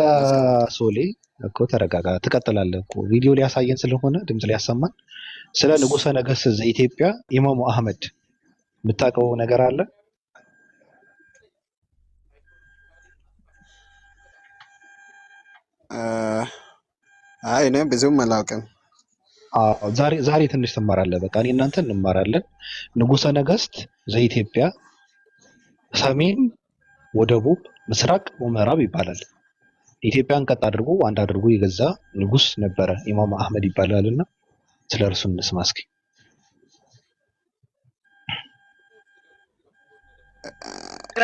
ሶሌ እኮ ተረጋጋ። ትቀጥላለህ እኮ ቪዲዮ ሊያሳየን ስለሆነ ድምፅ ሊያሰማን። ስለ ንጉሠ ነገሥት ዘኢትዮጵያ ኢማሙ አህመድ የምታውቀው ነገር አለ? አይ እኔ ብዙም አላውቅም። ዛሬ ትንሽ ትማራለህ። በቃ እኔ እናንተ እንማራለን። ንጉሠ ነገሥት ዘኢትዮጵያ ሰሜን ወደቡብ ምስራቅ ወምዕራብ ይባላል። ኢትዮጵያን ቀጥ አድርጎ አንድ አድርጎ የገዛ ንጉስ ነበረ ኢማም አህመድ ይባላልና ስለ እርሱ እንስማ እስኪ።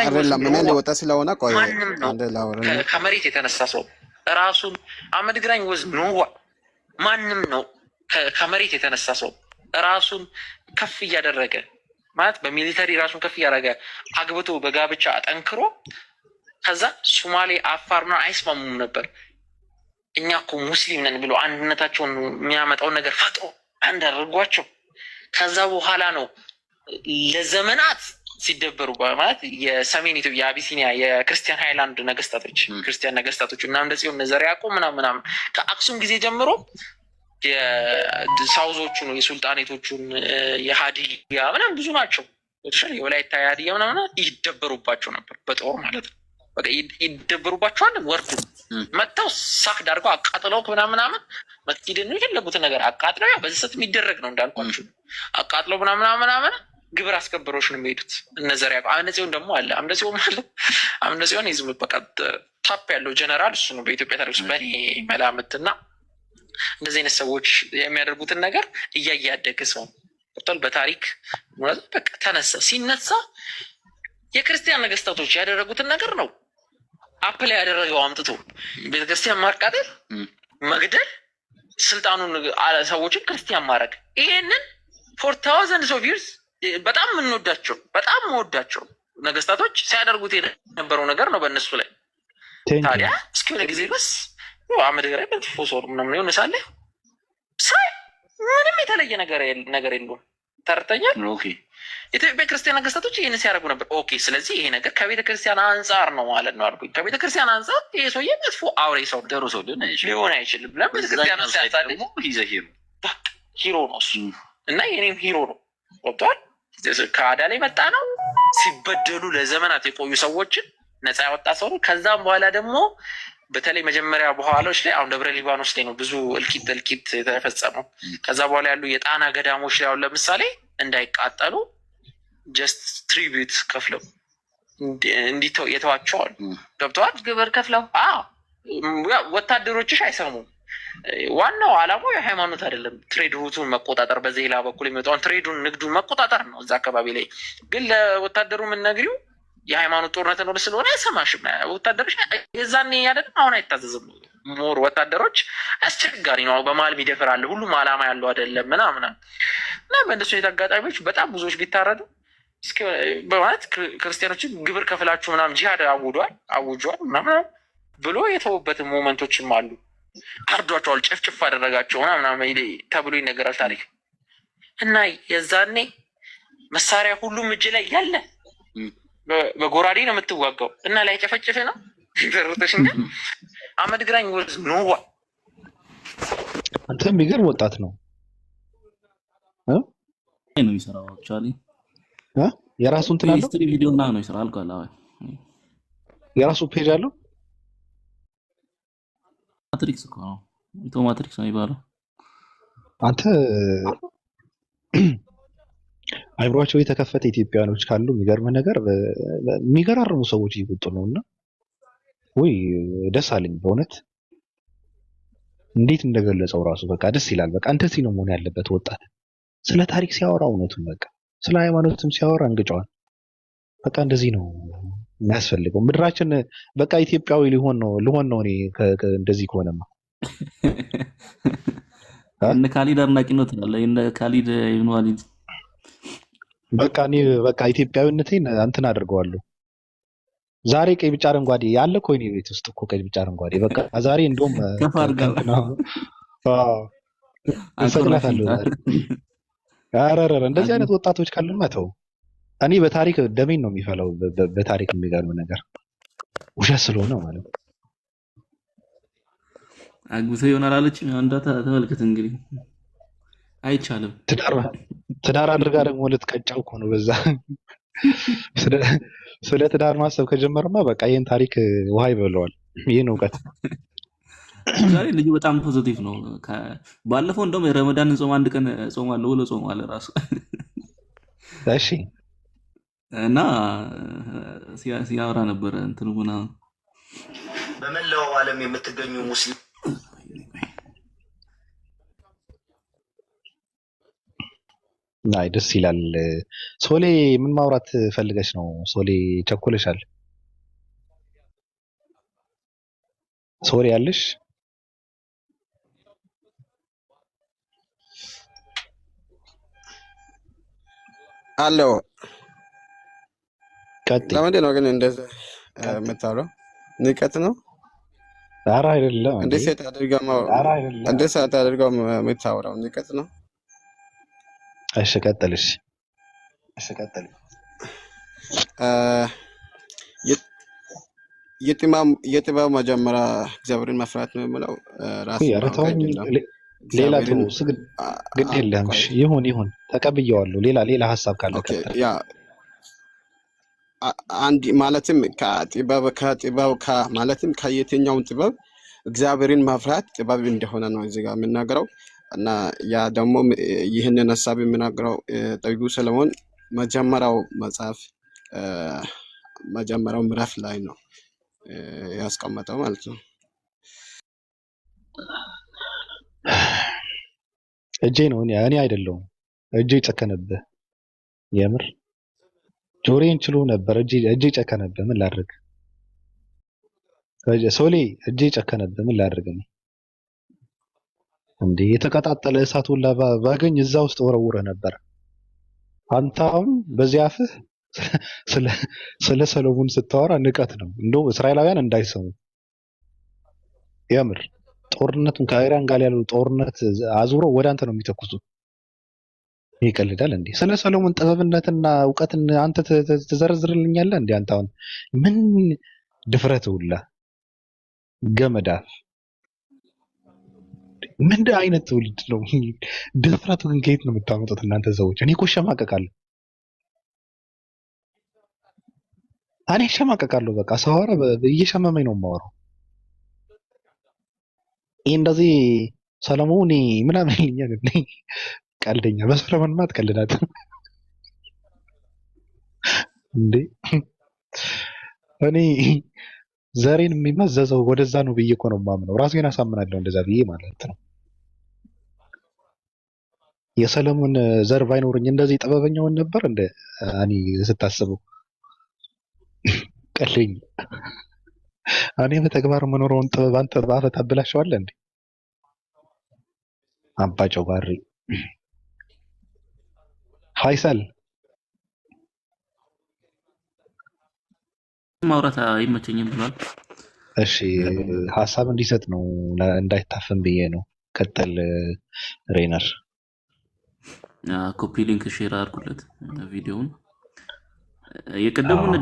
አይደለም ምን ሊወጣ ስለሆነ ቆይ አንድ ላውራ። ከመሬት የተነሳ ሰው ራሱን አህመድ ግራኝ ወዝ ነው። ማንም ነው ከመሬት የተነሳ ሰው ራሱን ከፍ እያደረገ ማለት በሚሊተሪ ራሱን ከፍ እያደረገ አግብቶ በጋብቻ አጠንክሮ ከዛ ሶማሌ አፋርና አይስማሙም ነበር። እኛ እኮ ሙስሊም ነን ብሎ አንድነታቸውን የሚያመጣውን ነገር ፈጥሮ አንድ አድርጓቸው ከዛ በኋላ ነው ለዘመናት ሲደበሩ ማለት የሰሜን ኢትዮጵያ የአቢሲኒያ የክርስቲያን ሃይላንድ ነገስታቶች ክርስቲያን ነገስታቶች ምናምን እንደዚህ ነው ዘር ያዕቆብ ምናምን ከአክሱም ጊዜ ጀምሮ የሳውዞቹን የሱልጣኔቶቹን የሀዲያ ምናምን ብዙ ናቸው። ወጥሻል የወላይታ ሀዲያ ምናምን ይደበሩባቸው ነበር በጦር ማለት ነው። በቃ ይደበሩባቸዋል። ወርዱ መጥተው ሳክ ዳርገው አቃጥለው ምናምን መስጊድን የፈለጉትን ነገር አቃጥለው ያው በዚህ ሰዓት የሚደረግ ነው እንዳልኳችሁ አቃጥለው ምናምን ግብር አስከበሮች ነው የሚሄዱት። እነዘር ያው አምደ ጽዮን ደግሞ አለ። አምደ ጽዮን ይዝም በቃ ታፕ ያለው ጀነራል እሱ ነው በኢትዮጵያ ታሪክ ውስጥ በእኔ መላምትና እንደዚህ አይነት ሰዎች የሚያደርጉትን ነገር እያየ ያደገ ሰው ነው። በታሪክ በቃ ተነሳ ሲነሳ የክርስቲያን ነገስታቶች ያደረጉትን ነገር ነው አፕላይ ያደረገው አምጥቶ ቤተክርስቲያን ማቃጠል፣ መግደል፣ ስልጣኑን ሰዎችን ክርስቲያን ማድረግ። ይሄንን ፎር ታውዘንድስ ኦፍ ይርስ በጣም የምወዳቸው ነገስታቶች ሲያደርጉት የነበረው ነገር ነው በእነሱ ላይ። ታዲያ እስኪሆነ ጊዜ በስ አመድ ገራይ በፎሶር ምናምን የሆነ ሳለ ምንም የተለየ ነገር የለውም። ተርተኛል። የኢትዮጵያ ክርስቲያን ነገስታቶች ይህን ሲያደርጉ ነበር። ኦኬ ስለዚህ ይሄ ነገር ከቤተ ክርስቲያን አንጻር ነው ማለት ነው አልኩኝ። ከቤተ ክርስቲያን አንጻር ይሄ ሰውዬ መጥፎ አውሬ ሰው ደሮ ሰው ሊሆን አይችልም። ለምን ቤተክርስቲያን ሲያሳል ሂሮ ነው እሱ እና የኔም ሂሮ ነው። ወጥቷል። ከአዳ ላይ መጣ ነው። ሲበደሉ ለዘመናት የቆዩ ሰዎችን ነፃ ያወጣ ሰው ነው። ከዛም በኋላ ደግሞ በተለይ መጀመሪያ በኋላዎች ላይ አሁን ደብረ ሊባኖስ ላይ ነው ብዙ እልቂት የተፈጸመው። ከዛ በኋላ ያሉ የጣና ገዳሞች ላይ አሁን ለምሳሌ እንዳይቃጠሉ ጀስት ትሪቢዩት ከፍለው እንዲተው የተዋቸዋል። ገብተዋል። ግብር ከፍለው ወታደሮችሽ አይሰሙም። ዋናው ዓላማው የሃይማኖት አይደለም። ትሬድ ሩቱን መቆጣጠር፣ በሌላ በኩል የሚመጣውን ትሬዱን ንግዱን መቆጣጠር ነው። እዛ አካባቢ ላይ ግን ለወታደሩ የምንነግሪው የሃይማኖት ጦርነት ነው ስለሆነ አይሰማሽም። ወታደሮች የዛኔ አይደለም አሁን አይታዘዝም። ሞር ወታደሮች አስቸጋሪ ነው። በመሀል ይደፍራል። ሁሉም ዓላማ ያለው አይደለም ምናምን እና በእንደሱ አይነት አጋጣሚዎች በጣም ብዙዎች ቢታረዱ በማለት ክርስቲያኖችን ግብር ከፍላችሁ ምናምን ጂሃድ አውጇል ምናምን ብሎ የተውበትን ሞመንቶችም አሉ። አርዷቸዋል፣ ጭፍጭፍ አደረጋቸው ምናምን ተብሎ ይነገራል ታሪክ እና የዛኔ መሳሪያ ሁሉም እጅ ላይ ያለ በጎራዴ ነው የምትዋጋው እና ላይ ጨፈጨፈ ነው ይፈርተሽኛ አመድ ግራኝ ወዝ ኖዋ አንተ የሚገርም ወጣት ነው ነው የሚሰራው። አክቹአሊ የራሱ እንትን አለው ሂስትሪ ቪዲዮ እና ነው ይሰራል አልኳላ። የራሱ ፔጅ አለው። ማትሪክስ እኮ ነው ኢቶ ማትሪክስ ነው የሚባለው። አንተ አይብሯቸው የተከፈተ ኢትዮጵያኖች ካሉ የሚገርም ነገር የሚገራርሙ ሰዎች እየወጡ ነውና ወይ ደስ አለኝ በእውነት እንዴት እንደገለጸው ራሱ በቃ ደስ ይላል። በቃ እንደዚህ ነው መሆን ያለበት ወጣት ስለ ታሪክ ሲያወራ እውነቱን በቃ ስለ ሃይማኖትም ሲያወራ እንግጫዋል። በቃ እንደዚህ ነው የሚያስፈልገው። ምድራችን በቃ ኢትዮጵያዊ ሊሆን ነው እኔ እንደዚህ ከሆነማ እነ ካሊድ አድናቂ ነው ትላለህ። እነ ካሊድ ኢብኑ ዋሊድ በቃ እኔ በቃ ኢትዮጵያዊነቴን እንትን አድርገዋለሁ። ዛሬ ቀይ ቢጫ አረንጓዴ ያለ እኮ እኔ ቤት ውስጥ እኮ ቀይ ቢጫ አረንጓዴ በቃ ዛሬ እንደውም እሰቅላታለሁ። ኧረ እንደዚህ አይነት ወጣቶች ካሉማ ተው። እኔ በታሪክ ደሜን ነው የሚፈላው። በታሪክ የሚገርም ነገር ውሸት ስለሆነ ማለት ነው። አግብቶ ይሆናል አለች አንዷ። ተመልከት እንግዲህ አይቻልም። ትዳር አድርጋ ደግሞ ልትቀጫው እኮ ነው በዛ። ስለ ትዳር ማሰብ ከጀመረማ በቃ ይሄን ታሪክ ውሃ ይበለዋል። ይሄን እውቀት ዛሬ ልጁ በጣም ፖዚቲቭ ነው። ባለፈው እንደውም የረመዳንን ጾም አንድ ቀን ጾማለሁ ብሎ ጾማለ ራሱ። እሺ እና ሲያወራ ነበረ እንትኑ ምናምን በመላው ዓለም የምትገኙ ሙስሊም ናይ ደስ ይላል። ሶሌ ምን ማውራት ፈልገሽ ነው? ሶሌ ቸኮለሻል። ሶሪ ያለሽ አለው። ለምንድን ነው ግን እንደዚህ የምታወራው? ንቀት ነው? ኧረ አይደለም። እንዴት ሴት አድርገው የምታወራው ንቀት ነው? እሺ ቀጥልሽ። የጥበብ መጀመሪያ እግዚአብሔርን መፍራት ነው የምለው ራስ ሌላ ግድ የለም። ይሁን ተቀብየዋለሁ። ሌላ ሀሳብ ካለ ያ አንድ ማለትም ከጥበብ ማለትም ከየትኛውም ጥበብ እግዚአብሔርን መፍራት ጥበብ እንደሆነ ነው እዚህ ጋር የምናገረው እና ያ ደግሞ ይህንን ሐሳብ የምናገረው ጠቢቡ ሰለሞን መጀመሪያው መጽሐፍ መጀመሪያው ምዕራፍ ላይ ነው ያስቀመጠው ማለት ነው። እጄ ነው እኔ አይደለሁም እጄ ጨከነብህ። የምር ጆሮዬን ችሎ ነበር እጄ ጨከነብህ። ምን ላድርግ ሶሌ እጄ ጨከነብህ። ምን ላድርግ ነው እንዴ? የተቀጣጠለ እሳት ሁላ ባገኝ እዛ ውስጥ ወረውረህ ነበር። አንተ አሁን በዚህ አፍህ ስለ ሰሎሞን ስታወራ ንቀት ነው። እንደው እስራኤላውያን እንዳይሰሙ የምር ጦርነቱን ከኢራን ጋር ያለው ጦርነት አዙረው ወደ አንተ ነው የሚተኩሱት። ይቀልዳል እንዴ? ስለ ሰሎሞን ጥበብነትና እውቀትን አንተ ትዘረዝርልኛለህ እንዴ? አንተ አሁን ምን ድፍረት ሁላ ገመዳፍ ምን አይነት ትውልድ ነው? ድፍረቱን ከየት ነው የምታመጡት እናንተ ሰዎች? እኔ እኮ እሸማቀቃለሁ። እኔ እሸማቀቃለሁ። በቃ ሳወራ እየሸመመኝ ነው የማወራው። ይሄ እንደዚህ ሰለሞን ምናምን ይልኛል እንዴ? ቀልደኛ በሰለሞን ማት ቀልዳት እንዴ? እኔ ዘሬን የሚመዘዘው ወደዛ ነው ብዬ እኮ ነው የማምነው። ራሴን አሳምናለሁ እንደዛ ብዬ ማለት ነው። የሰለሞን ዘር ባይኖርኝ እንደዚህ ጥበበኛውን ነበር እንደ እኔ ስታስበው ቀልኝ። እኔ በተግባር መኖረውን ጥበብ አንተ ባፈ ታበላሸዋለህ እንዴ? አባጨው ባሪ ፋይሰል ማውራት አይመቸኝም ብሏል። እሺ ሀሳብ እንዲሰጥ ነው እንዳይታፈን ብዬ ነው። ቀጠል ሬነር ኮፒ ሊንክ ሼር አድርጉለት ቪዲዮውን። የቀደሙን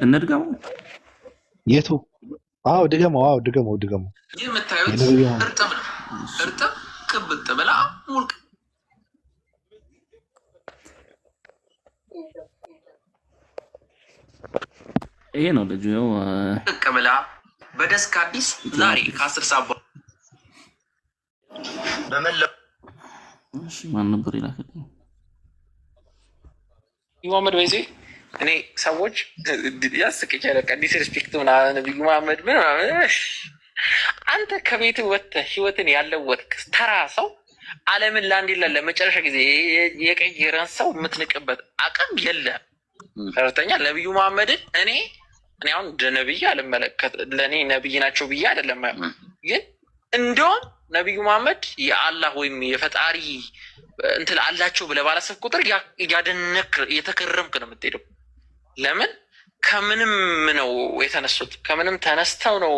እንድገመው የቱ? አዎ ድገመው። ይህ የምታዩት እርጥብ ነው። እርጥብ ቅብጥ ብላ ሙልቅ ይሄ ነው ልጁ ነው ብላ በደስክ አዲስ ዛሬ ከ10 ሰዓት በመላው ማን ነበር ይላከልኝ ሙሐመድ ወይዜ እኔ ሰዎች ያስቀኛል። በቃ ዲስሪስፔክት ምናምን ነብዩ መሐመድ ምናምን አንተ ከቤት ወጥተህ ህይወትን ያለወጥክ ተራ ሰው ዓለምን ለአንዴና ለመጨረሻ ጊዜ የቀየረን ሰው የምትንቅበት አቅም የለም። ከርተኛ ነብዩ መሐመድን እኔ አሁን እንደ ነብይ አልመለከት ለኔ ነብይ ናቸው ብዬ አይደለም። ግን እንደውም ነብዩ መሐመድ የአላህ ወይም የፈጣሪ እንትን አላቸው ብለህ ባላሰብክ ቁጥር ያደነክ የተከረምክ ነው የምትሄደው። ለምን ከምንም ነው የተነሱት? ከምንም ተነስተው ነው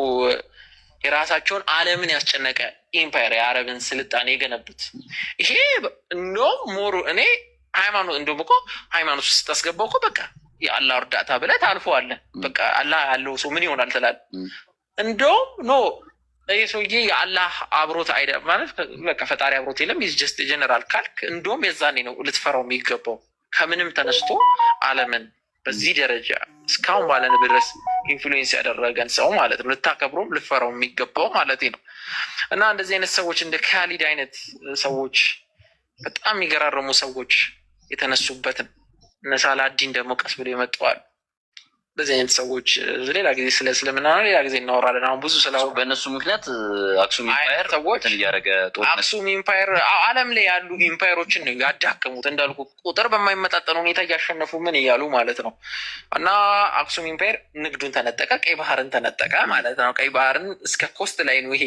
የራሳቸውን ዓለምን ያስጨነቀ ኢምፓየር የአረብን ስልጣኔ የገነቡት። ይሄ እንደውም ሞሩ እኔ ሃይማኖት እንደውም እኮ ሃይማኖት ውስጥ ታስገባው እኮ በቃ የአላህ እርዳታ ብለህ ታልፈዋለህ። በቃ አላህ ያለው ሰው ምን ይሆናል ትላለህ። እንደውም ኖ ይሄ ሰውዬ የአላህ አብሮት አይደ ማለት በቃ ፈጣሪ አብሮት የለም ኢዝ ጀስት ጀነራል ካልክ እንደውም የዛኔ ነው ልትፈራው የሚገባው። ከምንም ተነስቶ ዓለምን በዚህ ደረጃ እስካሁን ባለን ድረስ ኢንፍሉዌንስ ያደረገን ሰው ማለት ነው ልታከብሮም ልትፈራው የሚገባው ማለት ነው። እና እንደዚህ አይነት ሰዎች እንደ ካሊድ አይነት ሰዎች በጣም የሚገራረሙ ሰዎች የተነሱበትን እነ ሳላዲን ደግሞ ቀስ ብሎ ይመጣዋል። በዚህ አይነት ሰዎች ሌላ ጊዜ ስለ እስልምና ሌላ ጊዜ እናወራለን። አሁን ብዙ ስለ በእነሱ ምክንያት አክሱም ኢምፓየር ሰዎች እያደረገ አክሱም ኢምፓየር ዓለም ላይ ያሉ ኢምፓየሮችን ነው ያዳከሙት። እንዳልኩ ቁጥር በማይመጣጠን ሁኔታ እያሸነፉ ምን እያሉ ማለት ነው። እና አክሱም ኢምፓየር ንግዱን ተነጠቀ፣ ቀይ ባህርን ተነጠቀ ማለት ነው። ቀይ ባህርን እስከ ኮስት ላይ ነው ይሄ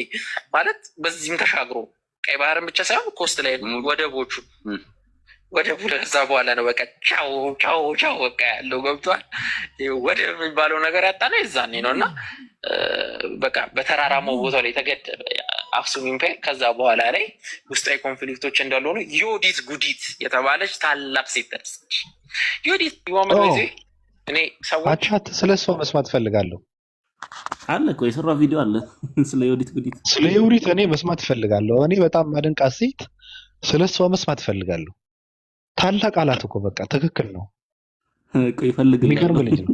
ማለት በዚህም ተሻግሮ ቀይ ባህርን ብቻ ሳይሆን ኮስት ላይ ወደቦቹ ወደቡ ከዛ በኋላ ነው በቃ ቻው ቻው ቻው በቃ ያለው ገብቷል። ወደብ የሚባለው ነገር ያጣነው የዛኔ ነው። እና በቃ በተራራማው ቦታ ላይ ተገደበ አክሱም ኢምፓየር። ከዛ በኋላ ላይ ውስጣዊ ኮንፍሊክቶች እንዳሉ ሆኑ ዮዲት ጉዲት የተባለች ታላቅ ሴት ተነሳች። ዮዲት ይዋመድ ጊዜ እኔ ሰዎች ስለ እሷ መስማት ፈልጋለሁ። አለ እኮ የሰራ ቪዲዮ አለ ስለ ዮዲት ጉዲት። ስለ ዮዲት እኔ መስማት ፈልጋለሁ። እኔ በጣም ማደንቃት ሴት፣ ስለ እሷ መስማት ፈልጋለሁ። ታላቅ አላት እኮ በቃ ትክክል ነው። ቆይ ፈልግልኝ። የሚገርም ልጅ ነው።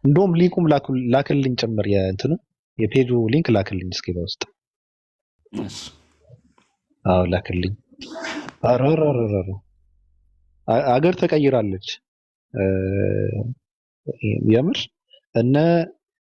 እንደውም ሊንኩም ላክልኝ ጭምር የእንትኑ የፔጁ ሊንክ ላክልኝ እስኪ በውስጥ። አዎ ላክልኝ። አረረረረ አገር ተቀይራለች የምር እነ